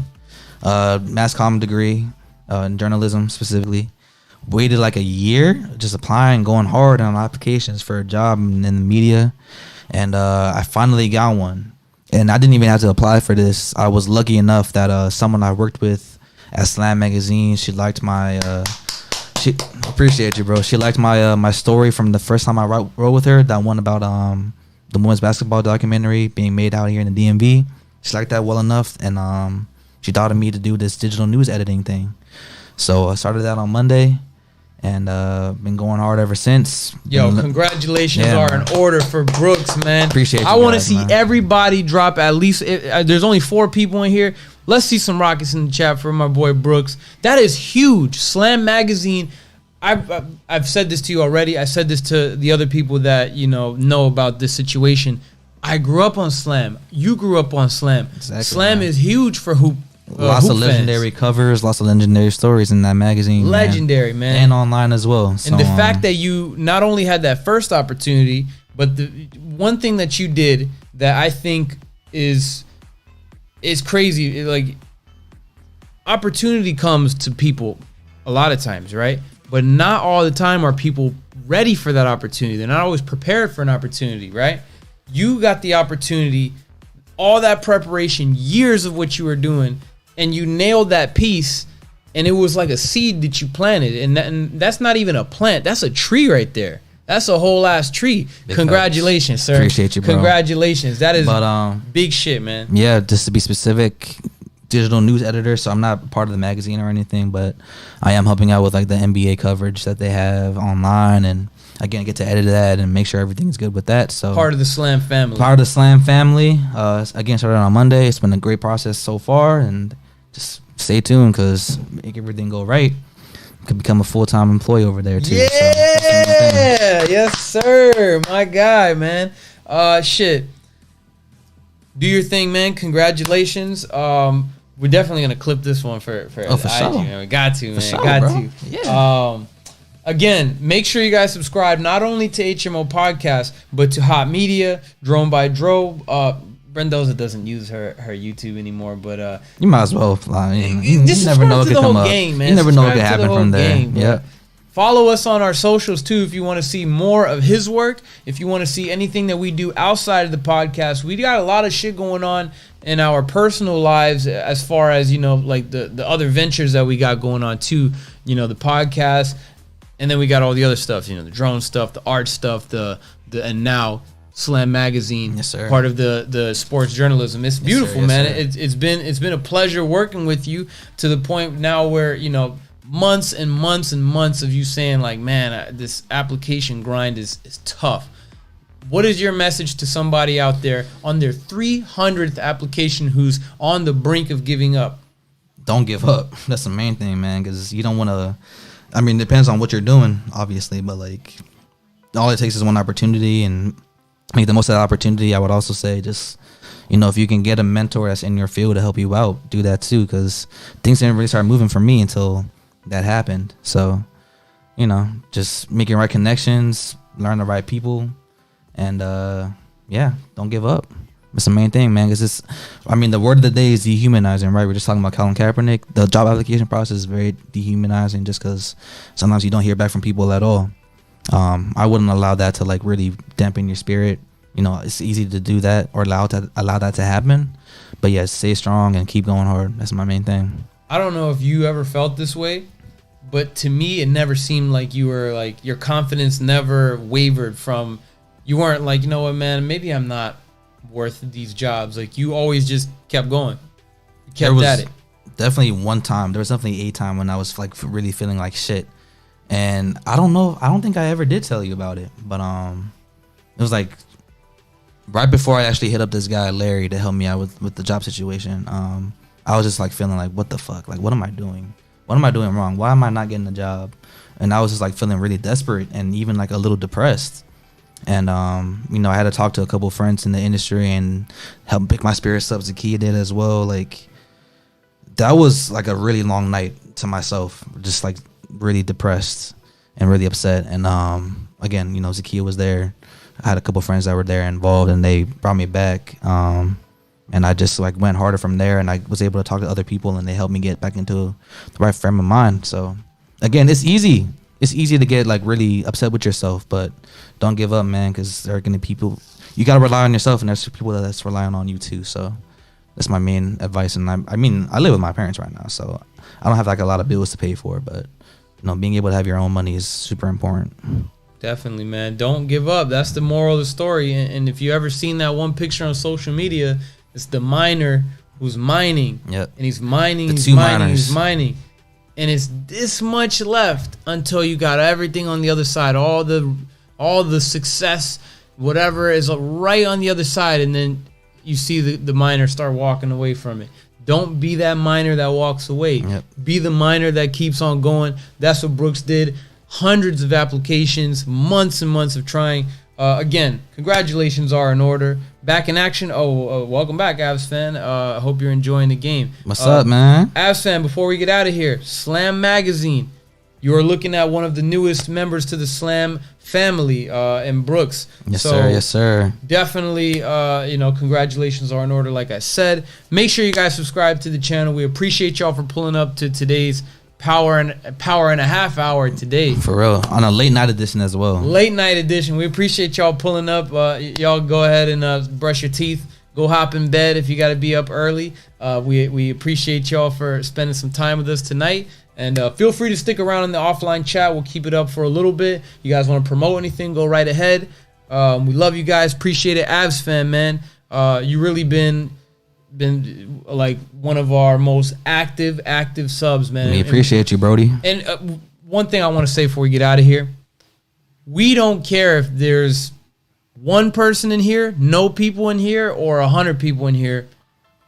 mass comm degree in journalism specifically. Waited like a year, just applying, going hard on applications for a job in the media, and I finally got one. And I didn't even have to apply for this. I was lucky enough that someone I worked with at Slam Magazine, she liked my. She appreciate you, bro. She liked my story from the first time I wrote with her. That one about the women's basketball documentary being made out here in the DMV. She liked that well enough, and she thought of me to do this digital news editing thing. So I started that on Monday, and been going hard ever since. Yo, congratulations are in order for Brooks, man. Appreciate you. I want to see everybody drop at least. There's only 4 people in here. Let's see some rockets in the chat for my boy Brooks. That is huge. Slam Magazine. I've said this to you already. I said this to the other people that know about this situation. I grew up on Slam. You grew up on Slam. Exactly, Slam is huge for hoop. Lots of legendary covers, lots of legendary stories in that magazine. Legendary, man. And online as well. So, and the fact that you not only had that first opportunity, but the one thing that you did that I think is crazy. Like, opportunity comes to people a lot of times, right? But not all the time are people ready for that opportunity. They're not always prepared for an opportunity, right? You got the opportunity, all that preparation, years of what you were doing, and you nailed that piece, and it was like a seed that you planted. And that's not even a plant. That's a tree right there. That's a whole ass tree. Congratulations, sir. Appreciate you, bro. Congratulations. That is big shit, man. Yeah, just to be specific, digital news editor, so I'm not part of the magazine or anything, but I am helping out with like the NBA coverage that they have online, and again, I get to edit that and make sure everything's good with that. So part of the Slam family. Again, started on Monday. It's been a great process so far, and just stay tuned because make everything go right. could become a full-time employee over there too. Yeah, So that's yes, sir. My guy, man. Shit. Do your thing, man. Congratulations. We're definitely gonna clip this one for for IG, sure. man. We got to, man. sure, got bro. to. Yeah. Again, make sure you guys subscribe not only to HMO Podcast, but to Hot Media, Drone by Dro. Brendoza doesn't use her YouTube anymore, but you might as well. You just never know what subscribe to could the come whole up. game, man. You never know what Subscribe could to the happen whole from there. game, bro. Yeah. Follow us on our socials too if you want to see more of his work. If you want to see anything that we do outside of the podcast, we got a lot of shit going on in our personal lives as far as, you know, like the other ventures that we got going on too. You know, the podcast, and then we got all the other stuff, you know, the drone stuff, the art stuff, the and now Slam Magazine, Yes, sir. part of the sports journalism. It's beautiful, Yes, man. sir. It's been a pleasure working with you to the point now where, you know, months and months and months of you saying like, man, this application grind is tough. What is your message to somebody out there on their 300th application who's on the brink of giving up? Don't give up. That's the main thing, man, because you don't want to. I mean, it depends on what you're doing, obviously, but like, all it takes is one opportunity, and make the most of that opportunity. I would also say just, you know, if you can get a mentor that's in your field to help you out, do that too, because things didn't really start moving for me until that happened. So, you know, just making right connections, learn the right people, and yeah, don't give up. It's the main thing, man. Because it's, I mean, the word of the day is dehumanizing, right? We're just talking about Colin Kaepernick. The job application process is very dehumanizing, just because sometimes you don't hear back from people at all. I wouldn't allow that to like really dampen your spirit. You know, it's easy to do that or allow that to happen. But yeah, stay strong and keep going hard. That's my main thing. I don't know if you ever felt this way, but to me, it never seemed like you were like, your confidence never wavered from, you weren't like, you know what, man, maybe I'm not worth these jobs. Like, you always just kept going. You kept at it. Definitely one time. There was definitely a time when I was like really feeling like shit. And I don't think I ever did tell you about it, but it was like right before I actually hit up this guy Larry to help me out with the job situation. I was just like feeling like, what the fuck? Like, what am I doing? What am I doing wrong? Why am I not getting a job? And I was just like feeling really desperate and even like a little depressed. And you know, I had to talk to a couple friends in the industry and help pick my spirits up. Zakiya did as well. Like, that was like a really long night to myself, just like really depressed and really upset. And again, you know, Zakiya was there. I had a couple friends that were there involved, and they brought me back. And I just like went harder from there, and I was able to talk to other people, and they helped me get back into the right frame of mind. So again, it's easy to get like really upset with yourself, but don't give up, man, because there are gonna be people, you gotta rely on yourself, and there's people that's relying on you too. So that's my main advice. And I mean, I live with my parents right now, so I don't have like a lot of bills to pay for, but you know, being able to have your own money is super important. Definitely, man. Don't give up. That's the moral of the story. And if you ever seen that one picture on social media, it's the miner who's mining. Yep. And he's mining, he's mining. And it's this much left until you got everything on the other side. All the success, whatever is right on the other side. And then you see the miner start walking away from it. Don't be that miner that walks away. Yep. Be the miner that keeps on going. That's what Brooks did. Hundreds of applications, months and months of trying. Again, congratulations are in order. Back in action. Welcome back, Avs fan. I hope you're enjoying the game. What's up, man? Avs fan, before we get out of here, Slam Magazine. You are looking at one of the newest members to the Slam family, in Brooks. Yes, sir. Yes, sir. Definitely, you know, congratulations are in order, like I said. Make sure you guys subscribe to the channel. We appreciate y'all for pulling up to today's power and a half hour today. For real. On a late night edition as well. Late night edition. We appreciate y'all pulling up. Y'all go ahead and brush your teeth. Go hop in bed if you got to be up early. We appreciate y'all for spending some time with us tonight. And feel free to stick around in the offline chat. We'll keep it up for a little bit. You guys want to promote anything, go right ahead. We love you guys. Appreciate it. Avs fan, man. You really been like one of our most active subs, man. We appreciate you, Brody. And one thing I want to say before we get out of here, we don't care if there's one person in here, no people in here, or 100 people in here.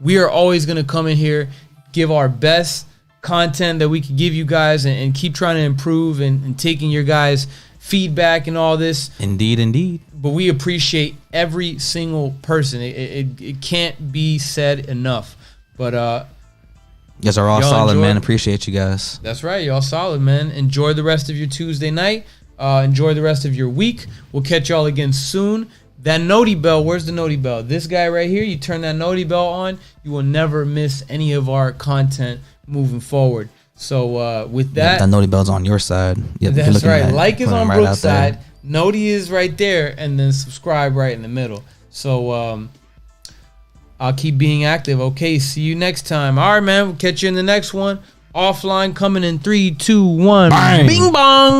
We are always going to come in here, give our best content that we could give you guys and keep trying to improve and taking your guys' feedback and all this. Indeed. But we appreciate every single person. It can't be said enough. But you guys are all y'all solid, enjoy. man. Appreciate you guys. That's right. Y'all solid, man. Enjoy the rest of your Tuesday night. Enjoy the rest of your week. We'll catch y'all again soon. That noti bell, where's the noti bell? This guy right here, you turn that noti bell on, you will never miss any of our content moving forward. So with that, that noti bell's on your side. Yep, that's right. Like is put 'em on right Brooks' out there. side, noti is right there, and then subscribe right in the middle. So I'll keep being active. Okay, see you next time. All right, man. We'll catch you in the next one. Offline coming in 3, 2, 1. Bang. Bing bong.